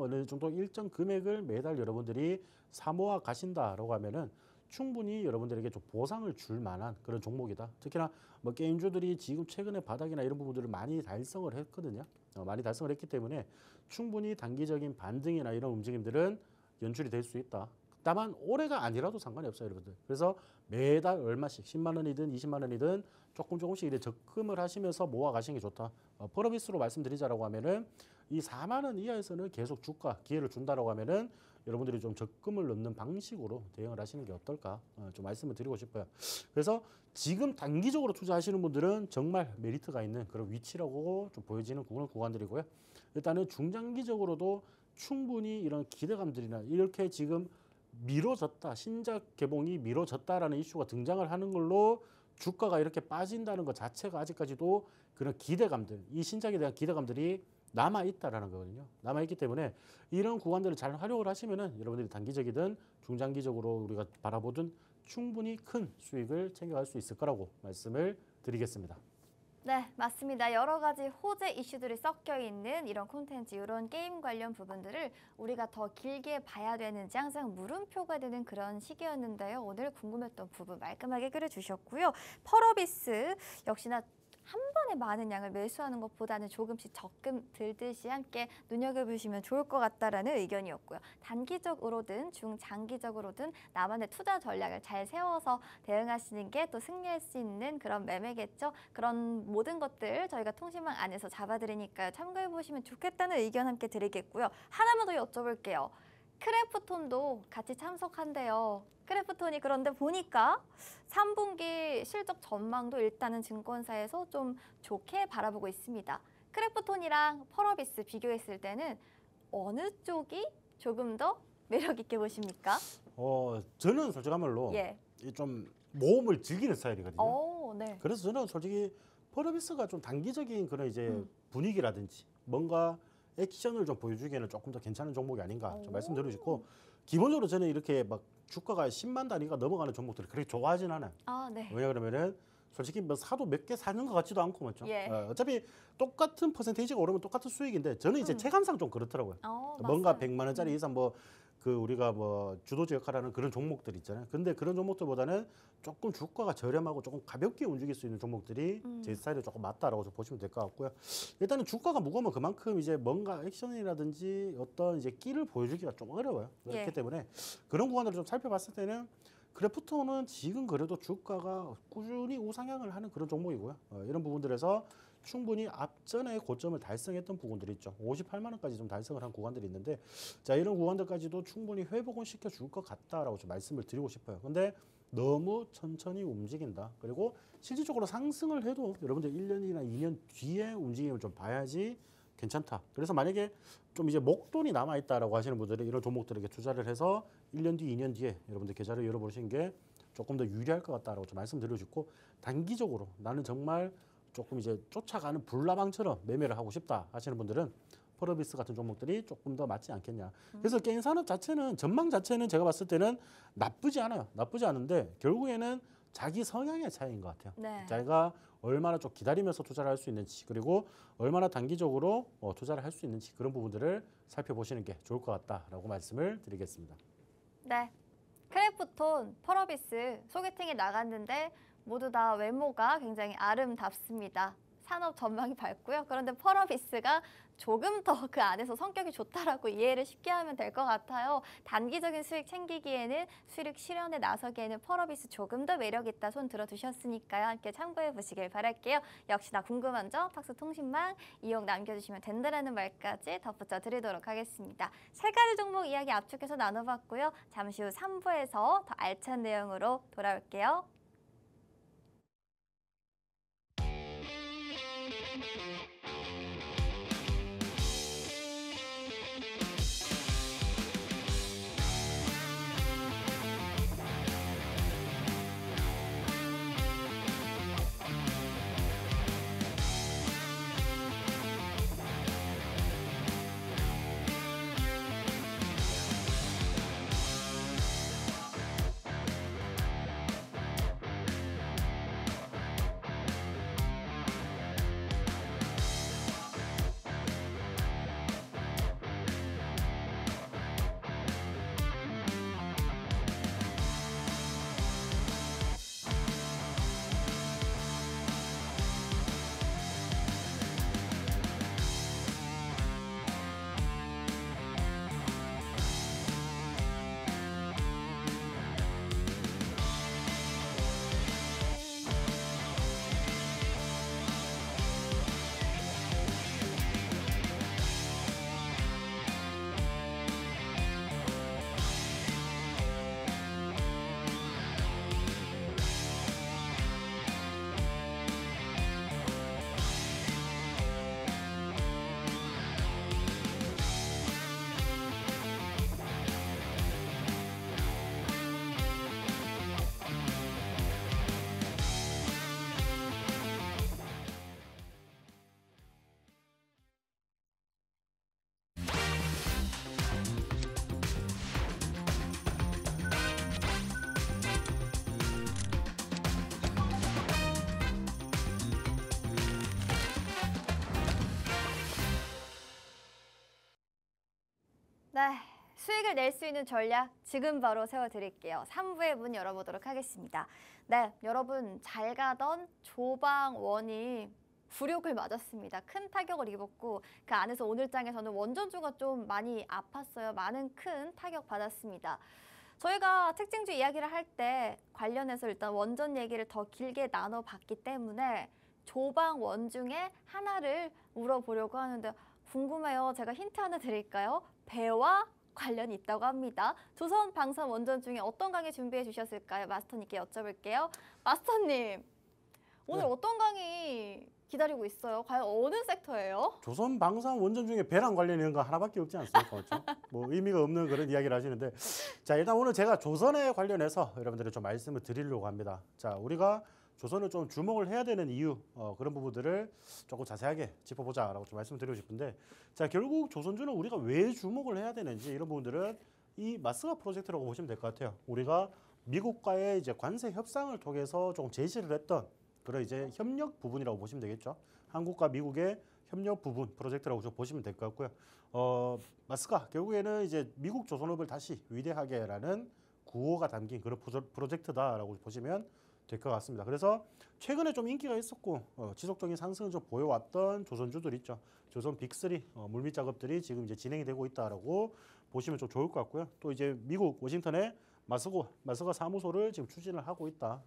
어느 정도 일정 금액을 매달 여러분들이 사모아 가신다라고 하면은 충분히 여러분들에게 좀 보상을 줄 만한 그런 종목이다. 특히나 뭐 게임주들이 지금 최근에 바닥이나 이런 부분들을 많이 달성을 했거든요. 많이 달성을 했기 때문에 충분히 단기적인 반등이나 이런 움직임들은 연출이 될 수 있다. 다만 올해가 아니라도 상관이 없어요, 여러분들. 그래서 매달 얼마씩 10만 원이든 20만 원이든 조금씩 이제 적금을 하시면서 모아 가시는 게 좋다. 펄어비스로 말씀드리자라고 하면은 이 4만 원 이하에서는 계속 주가 기회를 준다라고 하면은 여러분들이 좀 적금을 넣는 방식으로 대응을 하시는 게 어떨까 좀 말씀을 드리고 싶어요. 그래서 지금 단기적으로 투자하시는 분들은 정말 메리트가 있는 그런 위치라고 좀 보여지는 그런 구간들이고요. 일단은 중장기적으로도 충분히 이런 기대감들이나 이렇게 지금 미뤄졌다, 신작 개봉이 미뤄졌다라는 이슈가 등장을 하는 걸로 주가가 이렇게 빠진다는 것 자체가 아직까지도 그런 기대감들, 이 신작에 대한 기대감들이 남아있다라는 거거든요. 남아있기 때문에 이런 구간들을 잘 활용을 하시면은 여러분들이 단기적이든 중장기적으로 우리가 바라보든 충분히 큰 수익을 챙겨갈 수 있을 거라고 말씀을 드리겠습니다. 네, 맞습니다. 여러 가지 호재 이슈들이 섞여 있는 이런 콘텐츠, 이런 게임 관련 부분들을 우리가 더 길게 봐야 되는지 항상 물음표가 되는 그런 시기였는데요. 오늘 궁금했던 부분 말끔하게 끓여주셨고요. 펄어비스 역시나 한 번에 많은 양을 매수하는 것보다는 조금씩 적금 들듯이 함께 눈여겨보시면 좋을 것 같다라는 의견이었고요. 단기적으로든 중장기적으로든 나만의 투자 전략을 잘 세워서 대응하시는 게 또 승리할 수 있는 그런 매매겠죠. 그런 모든 것들 저희가 통신망 안에서 잡아드리니까요. 참고해보시면 좋겠다는 의견 함께 드리겠고요. 하나만 더 여쭤볼게요. 크래프톤도 같이 참석한대요. 크래프톤이 그런데 보니까 3분기 실적 전망도 일단은 증권사에서 좀 좋게 바라보고 있습니다. 크래프톤이랑 펄어비스 비교했을 때는 어느 쪽이 조금 더 매력 있게 보십니까? 저는 솔직한 말로 예. 좀 모험을 즐기는 스타일이거든요. 네. 그래서 저는 솔직히 펄어비스가 좀 단기적인 그런 이제 분위기라든지 뭔가 액션을 좀 보여주기에는 조금 더 괜찮은 종목이 아닌가 좀 말씀드리고 싶고, 기본적으로 저는 이렇게 막 주가가 10만 단위가 넘어가는 종목들을 그렇게 좋아하진 않아요. 네. 왜냐 그러면은 솔직히 뭐 사도 몇 개 사는 것 같지도 않고 맞죠. 예. 어차피 똑같은 퍼센테이지가 오르면 똑같은 수익인데 저는 이제 체감상 좀 그렇더라고요. 뭔가 맞아요. 100만 원짜리 이상 뭐 그 우리가 뭐 주도주 역할하는 그런 종목들 있잖아요. 근데 그런 종목들보다는 조금 주가가 저렴하고 조금 가볍게 움직일 수 있는 종목들이 제 스타일에 조금 맞다라고 보시면 될 것 같고요. 일단은 주가가 무거우면 그만큼 이제 뭔가 액션이라든지 어떤 이제 끼를 보여주기가 좀 어려워요. 그렇기 예. 때문에 그런 구간들을 좀 살펴봤을 때는 크래프톤은 지금 그래도 주가가 꾸준히 우상향을 하는 그런 종목이고요. 이런 부분들에서 충분히 앞전에 고점을 달성했던 부분들이 있죠. 58만 원까지 좀 달성을 한 구간들이 있는데, 자 이런 구간들까지도 충분히 회복은 시켜줄 것 같다라고 좀 말씀을 드리고 싶어요. 근데 너무 천천히 움직인다. 그리고 실질적으로 상승을 해도 여러분들 1년이나 2년 뒤에 움직임을 좀 봐야지 괜찮다. 그래서 만약에 좀 이제 목돈이 남아있다라고 하시는 분들은 이런 종목들에게 투자를 해서 1년 뒤, 2년 뒤에 여러분들 계좌를 열어보시는 게 조금 더 유리할 것 같다라고 좀 말씀드리고 싶고, 단기적으로 나는 정말 조금 이제 쫓아가는 불나방처럼 매매를 하고 싶다 하시는 분들은 펄어비스 같은 종목들이 조금 더 맞지 않겠냐. 그래서 게임 산업 자체는 전망 자체는 제가 봤을 때는 나쁘지 않아요. 나쁘지 않은데 결국에는 자기 성향의 차이인 것 같아요. 네. 자기가 얼마나 좀 기다리면서 투자를 할 수 있는지, 그리고 얼마나 단기적으로 투자를 할 수 있는지, 그런 부분들을 살펴보시는 게 좋을 것 같다라고 말씀을 드리겠습니다. 네. 크래프톤, 펄어비스 소개팅에 나갔는데 모두 다 외모가 굉장히 아름답습니다. 산업 전망이 밝고요. 그런데 펄어비스가 조금 더 그 안에서 성격이 좋다라고 이해를 쉽게 하면 될 것 같아요. 단기적인 수익 챙기기에는 수익 실현에 나서기에는 펄어비스 조금 더 매력 있다 손 들어두셨으니까요. 함께 참고해 보시길 바랄게요. 역시나 궁금한 점 팍스통신망 이용 남겨주시면 된다라는 말까지 덧붙여 드리도록 하겠습니다. 세 가지 종목 이야기 압축해서 나눠봤고요. 잠시 후 3부에서 더 알찬 내용으로 돌아올게요. 네, 수익을 낼 수 있는 전략 지금 바로 세워드릴게요. 3부의 문 열어보도록 하겠습니다. 네, 여러분 잘 가던 조방원이 굴욕을 맞았습니다. 큰 타격을 입었고 그 안에서 오늘 장에서는 원전주가 좀 많이 아팠어요. 많은 큰 타격 받았습니다. 저희가 특징주 이야기를 할 때 관련해서 일단 원전 얘기를 더 길게 나눠봤기 때문에 조방원 중에 하나를 물어보려고 하는데 궁금해요. 제가 힌트 하나 드릴까요? 배와 관련이 있다고 합니다. 조선 방산 원전 중에 어떤 강의 준비해 주셨을까요? 마스터님께 여쭤볼게요. 마스터님, 오늘 네. 어떤 강의 기다리고 있어요? 과연 어느 섹터예요? 조선 방산 원전 중에 배랑 관련 있는 거 하나밖에 없지 않습니까? 그렇죠? 뭐 의미가 없는 그런 이야기를 하시는데, 자, 일단 오늘 제가 조선에 관련해서 여러분들이 좀 말씀을 드리려고 합니다. 자, 우리가 조선을 좀 주목을 해야 되는 이유, 그런 부분들을 조금 자세하게 짚어보자라고 좀 말씀드리고 싶은데, 자, 결국 조선주는 우리가 왜 주목을 해야 되는지 이런 부분들은 이 마스가 프로젝트라고 보시면 될 것 같아요. 우리가 미국과의 이제 관세 협상을 통해서 조금 제시를 했던 그런 이제 협력 부분이라고 보시면 되겠죠. 한국과 미국의 협력 부분 프로젝트라고 좀 보시면 될 것 같고요. 마스가 결국에는 이제 미국 조선업을 다시 위대하게라는 구호가 담긴 그런 프로젝트다라고 보시면 될 것 같습니다. 그래서 최근에 좀 인기가 있었고 지속적인 상승을 좀 보여왔던 조선주들 있죠. 조선 빅3 물밑 작업들이 지금 이제 진행이 되고 있다라고 보시면 좀 좋을 것 같고요. 또 이제 미국 워싱턴에 마스가 사무소를 지금 추진을 하고 있다.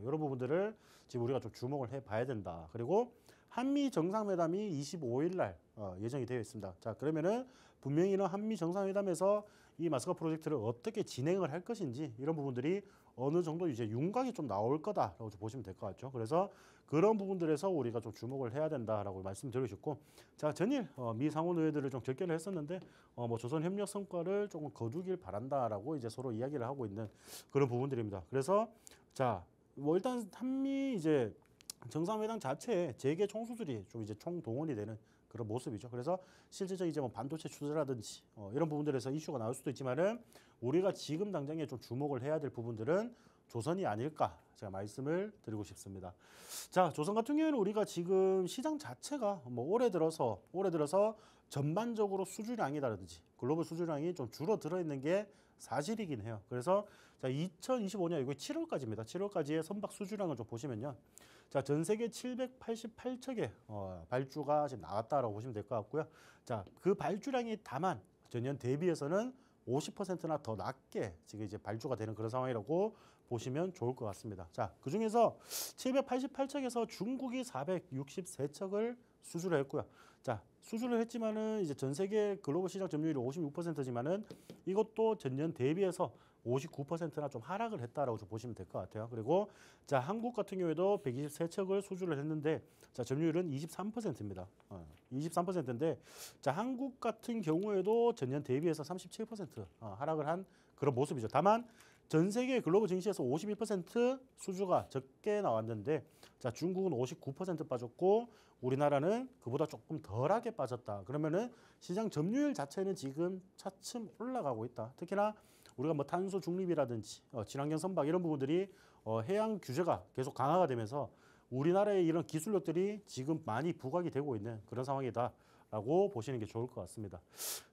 이런 부분들을 지금 우리가 좀 주목을 해봐야 된다. 그리고 한미 정상회담이 25일 날 예정이 되어 있습니다. 자, 그러면은 분명히는 한미 정상회담에서 이 마스가 프로젝트를 어떻게 진행을 할 것인지 이런 부분들이 어느 정도 이제 윤곽이 좀 나올 거다라고 좀 보시면 될 것 같죠. 그래서 그런 부분들에서 우리가 좀 주목을 해야 된다라고 말씀드리고 싶고, 자, 전일 미 상원의회들을 좀 결결을 했었는데 뭐 조선 협력 성과를 조금 거두길 바란다라고 이제 서로 이야기를 하고 있는 그런 부분들입니다. 그래서 자, 뭐 일단 한미 이제 정상회담 자체에 재계 총수들이 좀 이제 총동원이 되는 그런 모습이죠. 그래서 실질적인 이제 뭐 반도체 추세라든지 이런 부분들에서 이슈가 나올 수도 있지만은 우리가 지금 당장에 좀 주목을 해야 될 부분들은 조선이 아닐까 제가 말씀을 드리고 싶습니다. 자, 조선 같은 경우에는 우리가 지금 시장 자체가 뭐 올해 들어서 전반적으로 수주량이라든지 글로벌 수주량이 좀 줄어들어 있는 게 사실이긴 해요. 그래서 자, 2025년 이거 7월까지입니다. 7월까지의 선박 수주량을 좀 보시면요. 자, 전 세계 788척의 발주가 지금 나왔다라고 보시면 될 것 같고요. 자, 그 발주량이 다만 전년 대비해서는 50%나 더 낮게 지금 이제 발주가 되는 그런 상황이라고 보시면 좋을 것 같습니다. 자, 그 중에서 788척에서 중국이 463척을 수주를 했고요. 자, 수주를 했지만은 이제 전 세계 글로벌 시장 점유율이 56%지만은 이것도 전년 대비해서 59%나 좀 하락을 했다라고 좀 보시면 될 것 같아요. 그리고 자, 한국 같은 경우에도 123척을 수주를 했는데 자, 점유율은 23%입니다. 23%인데 자, 한국 같은 경우에도 전년 대비해서 37% 하락을 한 그런 모습이죠. 다만 전 세계 글로벌 증시에서 51% 수주가 적게 나왔는데 자, 중국은 59% 빠졌고 우리나라는 그보다 조금 덜하게 빠졌다. 그러면은 시장 점유율 자체는 지금 차츰 올라가고 있다. 특히나 우리가 뭐 탄소 중립이라든지 친환경 선박 이런 부분들이 해양 규제가 계속 강화가 되면서 우리나라의 이런 기술력들이 지금 많이 부각이 되고 있는 그런 상황이다라고 보시는 게 좋을 것 같습니다.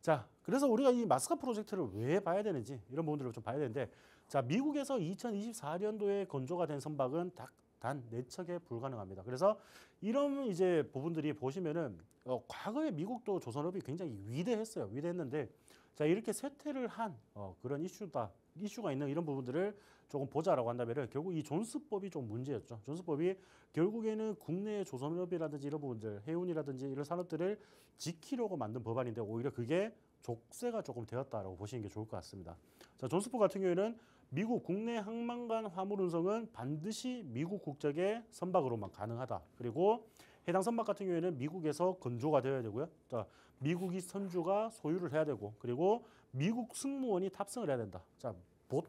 자, 그래서 우리가 이 마스카 프로젝트를 왜 봐야 되는지 이런 부분들을 좀 봐야 되는데 자, 미국에서 2024년도에 건조가 된 선박은 단 4척에 불가능합니다. 그래서 이런 이제 부분들이 보시면은 과거에 미국도 조선업이 굉장히 위대했는데 자, 이렇게 쇠퇴를 한 그런 이슈가 있는 이런 부분들을 조금 보자라고 한다면 결국 이 존스법이 좀 문제였죠. 존스법이 결국에는 국내의 조선업이라든지 이런 부분들, 해운이라든지 이런 산업들을 지키려고 만든 법안인데 오히려 그게 족쇄가 조금 되었다라고 보시는 게 좋을 것 같습니다. 자, 존스법 같은 경우에는 미국 국내 항만간 화물 운송은 반드시 미국 국적의 선박으로만 가능하다. 그리고 해당 선박 같은 경우에는 미국에서 건조가 되어야 되고요. 자, 미국이 선주가 소유를 해야 되고, 그리고 미국 승무원이 탑승을 해야 된다. 자,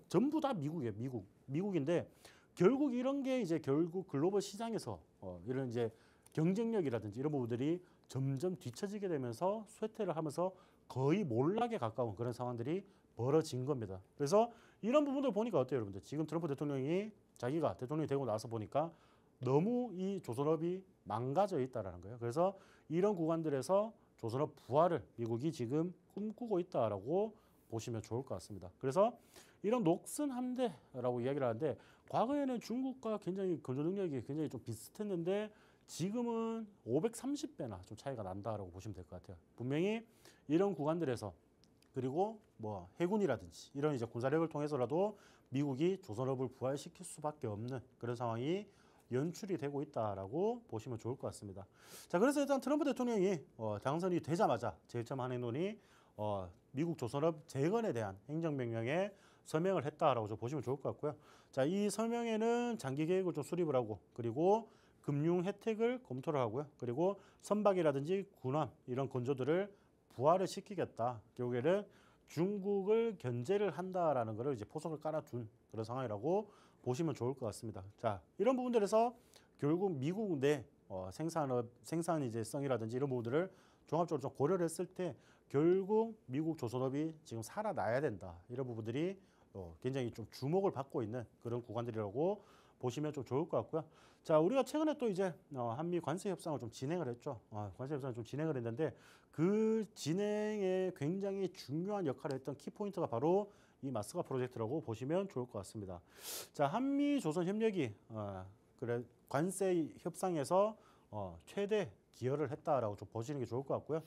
전부 다 미국이에요. 미국인데 결국 이런 게 이제 결국 글로벌 시장에서 이런 이제 경쟁력이라든지 이런 부분들이 점점 뒤처지게 되면서 쇠퇴를 하면서 거의 몰락에 가까운 그런 상황들이 벌어진 겁니다. 그래서 이런 부분들 보니까 어때요, 여러분들? 지금 트럼프 대통령이 자기가 대통령이 되고 나서 보니까 너무 이 조선업이 망가져 있다라는 거예요. 그래서 이런 구간들에서 조선업 부활을 미국이 지금 꿈꾸고 있다라고 보시면 좋을 것 같습니다. 그래서 이런 녹슨 함대라고 이야기를 하는데 과거에는 중국과 굉장히 건조 능력이 굉장히 좀 비슷했는데 지금은 530배나 좀 차이가 난다라고 보시면 될 것 같아요. 분명히 이런 구간들에서 그리고 뭐 해군이라든지 이런 이제 군사력을 통해서라도 미국이 조선업을 부활시킬 수밖에 없는 그런 상황이 연출이 되고 있다라고 보시면 좋을 것 같습니다. 자, 그래서 일단 트럼프 대통령이 당선이 되자마자 제일 처음 한 행동이 미국 조선업 재건에 대한 행정명령에 서명을 했다라고 좀 보시면 좋을 것 같고요. 자, 이 서명에는 장기 계획을 좀 수립을 하고 그리고 금융 혜택을 검토를 하고요. 그리고 선박이라든지 군함 이런 건조들을 부활을 시키겠다. 결국에는 중국을 견제를 한다라는 것을 이제 포석을 깔아둔 그런 상황이라고 보시면 좋을 것 같습니다. 자, 이런 부분들에서 결국 미국 내 생산 이제 성이라든지 이런 부분들을 종합적으로 좀 고려를 했을 때 결국 미국 조선업이 지금 살아나야 된다. 이런 부분들이 굉장히 좀 주목을 받고 있는 그런 구간들이라고 보시면 좀 좋을 것 같고요. 자, 우리가 최근에 또 이제 한미 관세 협상을 좀 진행을 했죠. 관세 협상을 좀 진행을 했는데 그 진행에 굉장히 중요한 역할을 했던 키포인트가 바로 이 마스가 프로젝트라고 보시면 좋을 것 같습니다. 자, 한미 조선 협력이 그래 관세 협상에서 최대 기여를 했다라고 좀 보시는 게 좋을 것 같고요.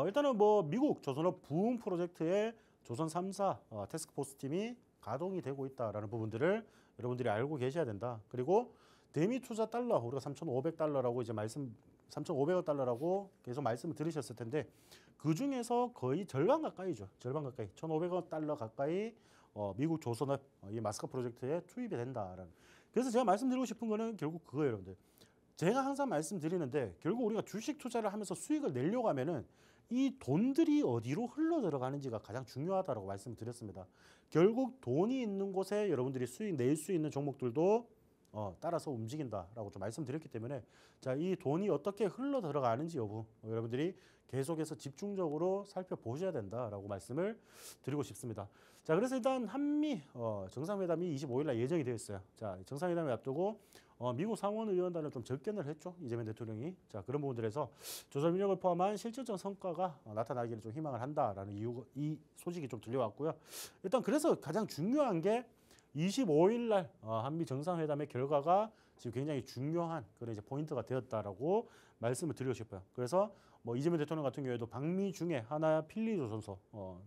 일단은 뭐 미국 조선업 부흥 프로젝트의 조선 3사 태스크포스 팀이 가동이 되고 있다라는 부분들을 여러분들이 알고 계셔야 된다. 그리고 대미 투자 달러 우리가 3,500달러라고 이제 3,500억 달러라고 계속 말씀을 들으셨을 텐데 그 중에서 거의 절반 가까이죠. 절반 가까이 1,500억 달러 가까이 미국 조선업 이 마스크 프로젝트에 투입이 된다라는. 그래서 제가 말씀드리고 싶은 거는 결국 그거예요, 여러분들. 제가 항상 말씀드리는데 결국 우리가 주식 투자를 하면서 수익을 내려고 하면은 이 돈들이 어디로 흘러 들어가는지가 가장 중요하다고 말씀을 드렸습니다. 결국 돈이 있는 곳에 여러분들이 수익 낼 수 있는 종목들도 따라서 움직인다라고 좀 말씀드렸기 때문에 자, 이 돈이 어떻게 흘러 들어가는지 여부 여러분들이 계속해서 집중적으로 살펴보셔야 된다라고 말씀을 드리고 싶습니다. 자, 그래서 일단 한미 정상회담이 25일 날 예정이 되어 있어요. 자, 정상회담을 앞두고 미국 상원의원단을 좀 접견을 했죠. 이재명 대통령이. 자, 그런 부분들에서 조선민력을 포함한 실질적 성과가 나타나기를 좀 희망을 한다라는 이 소식이 좀 들려왔고요. 일단 그래서 가장 중요한 게 25일 날 한미 정상회담의 결과가 지금 굉장히 중요한 그런 이제 포인트가 되었다라고 말씀을 드리고 싶어요. 그래서 뭐 이재명 대통령 같은 경우에도 방미 중에 하나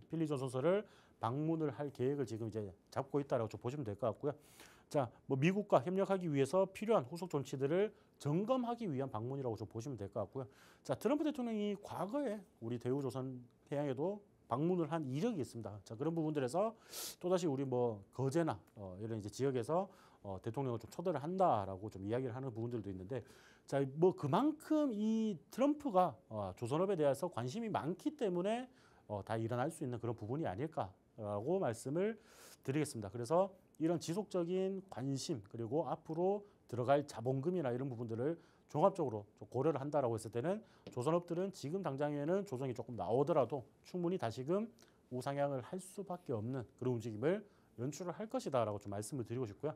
필리조선소를 방문을 할 계획을 지금 이제 잡고 있다라고 좀 보시면 될 것 같고요. 자, 뭐 미국과 협력하기 위해서 필요한 후속 조치들을 점검하기 위한 방문이라고 좀 보시면 될 것 같고요. 자, 트럼프 대통령이 과거에 우리 대우조선 해양에도 방문을 한 이력이 있습니다. 자, 그런 부분들에서 또다시 우리 뭐 거제나 이런 이제 지역에서 대통령을 좀 초대를 한다라고 좀 이야기를 하는 부분들도 있는데, 자, 뭐 그만큼 이 트럼프가 조선업에 대해서 관심이 많기 때문에 다 일어날 수 있는 그런 부분이 아닐까라고 말씀을 드리겠습니다. 그래서 이런 지속적인 관심 그리고 앞으로 들어갈 자본금이나 이런 부분들을 종합적으로 좀 고려를 한다라고 했을 때는 조선업들은 지금 당장에는 조정이 조금 나오더라도 충분히 다시금 우상향을 할 수밖에 없는 그런 움직임을 연출을 할 것이다라고 좀 말씀을 드리고 싶고요.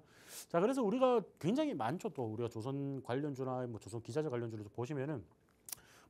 자, 그래서 우리가 굉장히 많죠. 또 우리가 조선 관련주나 뭐 조선 기자재 관련주를 보시면은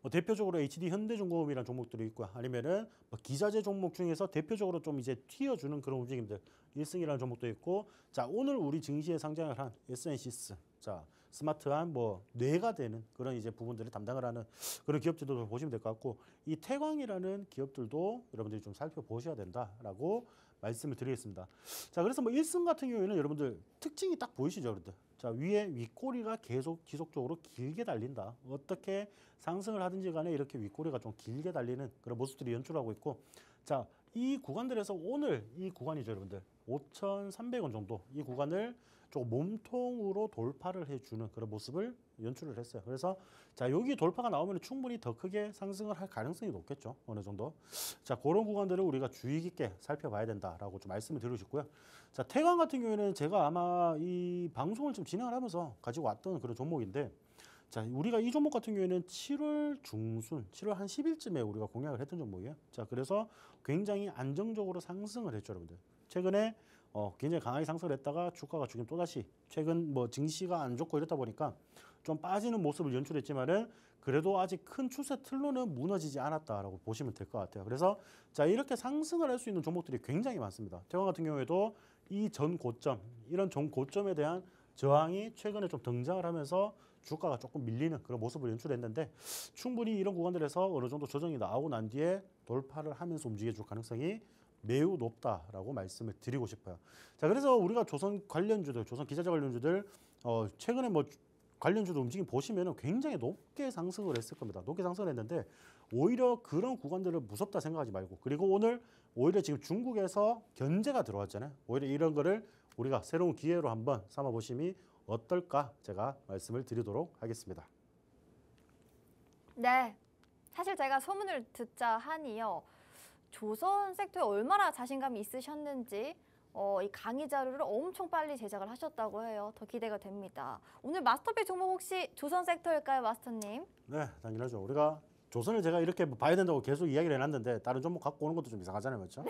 뭐 대표적으로 HD 현대중공업이라는 종목들이 있고요. 아니면은 뭐 기자재 종목 중에서 대표적으로 좀 이제 튀어주는 그런 움직임들 1승이라는 종목도 있고, 자, 오늘 우리 증시에 상장을 한 SNC스, 자, 스마트한 뭐 뇌가 되는 그런 이제 부분들을 담당을 하는 그런 기업들도 보시면 될 것 같고, 이 태광이라는 기업들도 여러분들이 좀 살펴보셔야 된다라고 말씀을 드리겠습니다. 자, 그래서 뭐 1승 같은 경우에는 여러분들 특징이 딱 보이시죠, 여러분들. 자, 위에 윗꼬리가 계속 지속적으로 길게 달린다. 어떻게 상승을 하든지 간에 이렇게 윗꼬리가 좀 길게 달리는 그런 모습들이 연출하고 있고, 자, 이 구간들에서 오늘 이 구간이죠, 여러분들. 5,300원 정도 이 구간을 좀 몸통으로 돌파를 해주는 그런 모습을 연출을 했어요. 그래서 자, 여기 돌파가 나오면 충분히 더 크게 상승을 할 가능성이 높겠죠. 어느 정도. 자, 그런 구간들을 우리가 주의 깊게 살펴봐야 된다라고 좀 말씀을 드리고 싶고요. 자, 태광 같은 경우에는 제가 아마 이 방송을 좀 진행을 하면서 가지고 왔던 그런 종목인데, 자, 우리가 이 종목 같은 경우에는 7월 중순, 7월 한 10일쯤에 우리가 공략을 했던 종목이에요. 자, 그래서 굉장히 안정적으로 상승을 했죠, 여러분들. 최근에 굉장히 강하게 상승을 했다가 주가가 지금 또다시 최근 뭐 증시가 안 좋고 이렇다 보니까 좀 빠지는 모습을 연출했지만은 그래도 아직 큰 추세 틀로는 무너지지 않았다라고 보시면 될 것 같아요. 그래서 자 이렇게 상승을 할 수 있는 종목들이 굉장히 많습니다. 태광 같은 경우에도 이 전 고점, 이런 전 고점에 대한 저항이 최근에 좀 등장을 하면서 주가가 조금 밀리는 그런 모습을 연출했는데 충분히 이런 구간들에서 어느 정도 조정이 나오고 난 뒤에 돌파를 하면서 움직여줄 가능성이 매우 높다라고 말씀을 드리고 싶어요. 자, 그래서 우리가 조선 관련주들, 조선 기자재 관련주들 최근에 뭐 관련주도 움직임 보시면은 굉장히 높게 상승을 했을 겁니다. 높게 상승을 했는데 오히려 그런 구간들을 무섭다 생각하지 말고, 그리고 오늘 오히려 지금 중국에서 견제가 들어왔잖아요. 오히려 이런 거를 우리가 새로운 기회로 한번 삼아 보심이 어떨까 제가 말씀을 드리도록 하겠습니다. 네, 사실 제가 소문을 듣자 하니요. 조선 섹터에 얼마나 자신감이 있으셨는지 이 강의 자료를 엄청 빨리 제작을 하셨다고 해요. 더 기대가 됩니다. 오늘 마스터픽 종목 혹시 조선 섹터일까요, 마스터님? 네, 당연하죠. 우리가 조선을 제가 이렇게 봐야 된다고 계속 이야기를 해놨는데 다른 종목 갖고 오는 것도 좀 이상하잖아요, 그렇죠?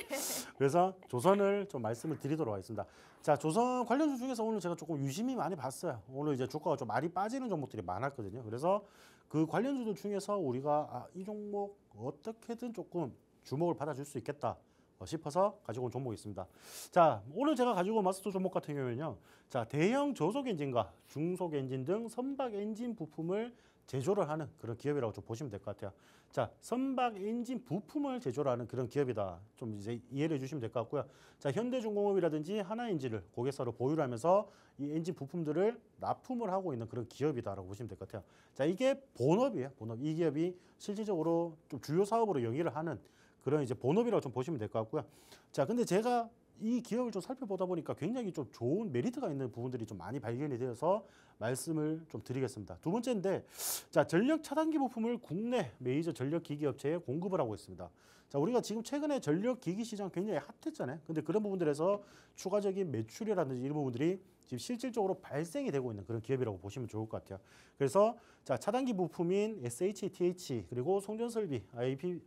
그래서 조선을 좀 말씀을 드리도록 하겠습니다. 자, 조선 관련주 중에서 오늘 제가 조금 유심히 많이 봤어요. 오늘 이제 주가가 좀 많이 빠지는 종목들이 많았거든요. 그래서 그 관련주들 중에서 우리가 이 종목 어떻게든 조금 주목을 받아줄 수 있겠다 싶어서 가지고 온 종목이 있습니다. 자, 오늘 제가 가지고 온 마스터 종목 같은 경우에는요. 자, 대형 저속 엔진과 중속 엔진 등 선박 엔진 부품을 제조를 하는 그런 기업이라고 좀 보시면 될 것 같아요. 자, 선박 엔진 부품을 제조를 하는 그런 기업이다. 좀 이제 이해를 해주시면 될 것 같고요. 자, 현대중공업이라든지 하나엔진을 고객사로 보유를 하면서 이 엔진 부품들을 납품을 하고 있는 그런 기업이다라고 보시면 될 것 같아요. 자, 이게 본업이에요. 본업. 이 기업이 실질적으로 좀 주요 사업으로 영위를 하는 그런 이제 본업이라고 좀 보시면 될 것 같고요. 자, 근데 제가 이 기업을 좀 살펴보다 보니까 굉장히 좀 좋은 메리트가 있는 부분들이 좀 많이 발견이 되어서 말씀을 좀 드리겠습니다. 두 번째인데, 자, 전력 차단기 부품을 국내 메이저 전력 기기 업체에 공급을 하고 있습니다. 자, 우리가 지금 최근에 전력 기기 시장 굉장히 핫했잖아요. 근데 그런 부분들에서 추가적인 매출이라든지 이런 부분들이 지금 실질적으로 발생이 되고 있는 그런 기업이라고 보시면 좋을 것 같아요. 그래서 자, 차단기 부품인 SHTH 그리고 송전설비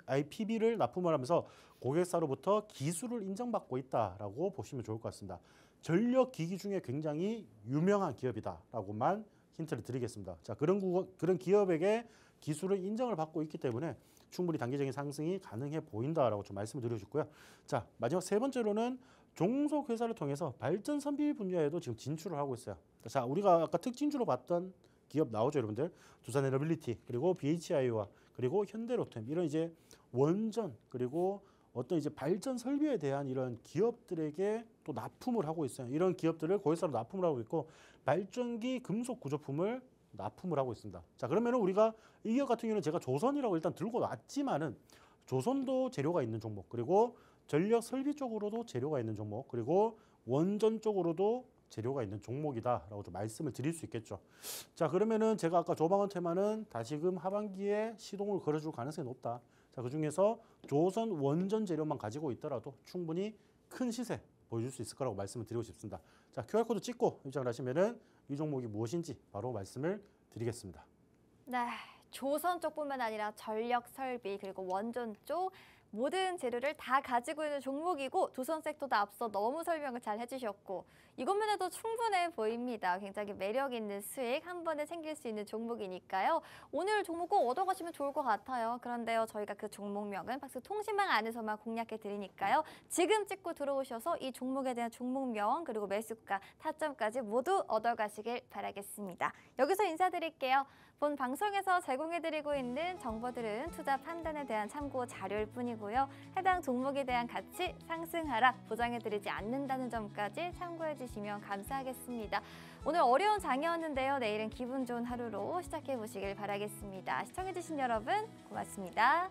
IPB를 납품을 하면서 고객사로부터 기술을 인정받고 있다라고 보시면 좋을 것 같습니다. 전력 기기 중에 굉장히 유명한 기업이다라고만 힌트를 드리겠습니다. 자, 그런 기업에게 기술을 인정을 받고 있기 때문에 충분히 단기적인 상승이 가능해 보인다라고 좀 말씀을 드리고 싶고요. 자, 마지막 세 번째로는 종속 회사를 통해서 발전 선비 분야에도 지금 진출을 하고 있어요. 자, 우리가 아까 특징주로 봤던 기업 나오죠, 여러분들. 두산에너빌리티 그리고 BHI와 그리고 현대로템 이런 이제 원전 그리고 어떤 이제 발전 설비에 대한 이런 기업들에게 또 납품을 하고 있어요. 이런 기업들을 고객사로 납품을 하고 있고 발전기 금속 구조품을 납품을 하고 있습니다. 자, 그러면은 우리가 이 기업 같은 경우는 제가 조선이라고 일단 들고 왔지만은 조선도 재료가 있는 종목 그리고 전력 설비 쪽으로도 재료가 있는 종목 그리고 원전 쪽으로도 재료가 있는 종목이다라고 좀 말씀을 드릴 수 있겠죠. 자, 그러면은 제가 아까 조방원 테마는 다시금 하반기에 시동을 걸어줄 가능성이 높다. 자, 그 중에서 조선 원전 재료만 가지고 있더라도 충분히 큰 시세 보여줄 수 있을 거라고 말씀을 드리고 싶습니다. 자, QR코드 찍고 입장을 하시면은 이 종목이 무엇인지 바로 말씀을 드리겠습니다. 네, 조선 쪽뿐만 아니라 전력 설비 그리고 원전 쪽 모든 재료를 다 가지고 있는 종목이고 조선 섹터도 앞서 너무 설명을 잘 해주셨고 이것만 해도 충분해 보입니다. 굉장히 매력 있는 수익 한 번에 챙길 수 있는 종목이니까요. 오늘 종목 꼭 얻어가시면 좋을 것 같아요. 그런데요, 저희가 그 종목명은 박스 통신망 안에서만 공략해 드리니까요. 지금 찍고 들어오셔서 이 종목에 대한 종목명 그리고 매수가, 타점까지 모두 얻어가시길 바라겠습니다. 여기서 인사드릴게요. 본 방송에서 제공해드리고 있는 정보들은 투자 판단에 대한 참고 자료일 뿐이고요. 해당 종목에 대한 가치, 상승, 하락 보장해드리지 않는다는 점까지 참고해주시면 감사하겠습니다. 오늘 어려운 장이었는데요. 내일은 기분 좋은 하루로 시작해보시길 바라겠습니다. 시청해주신 여러분 고맙습니다.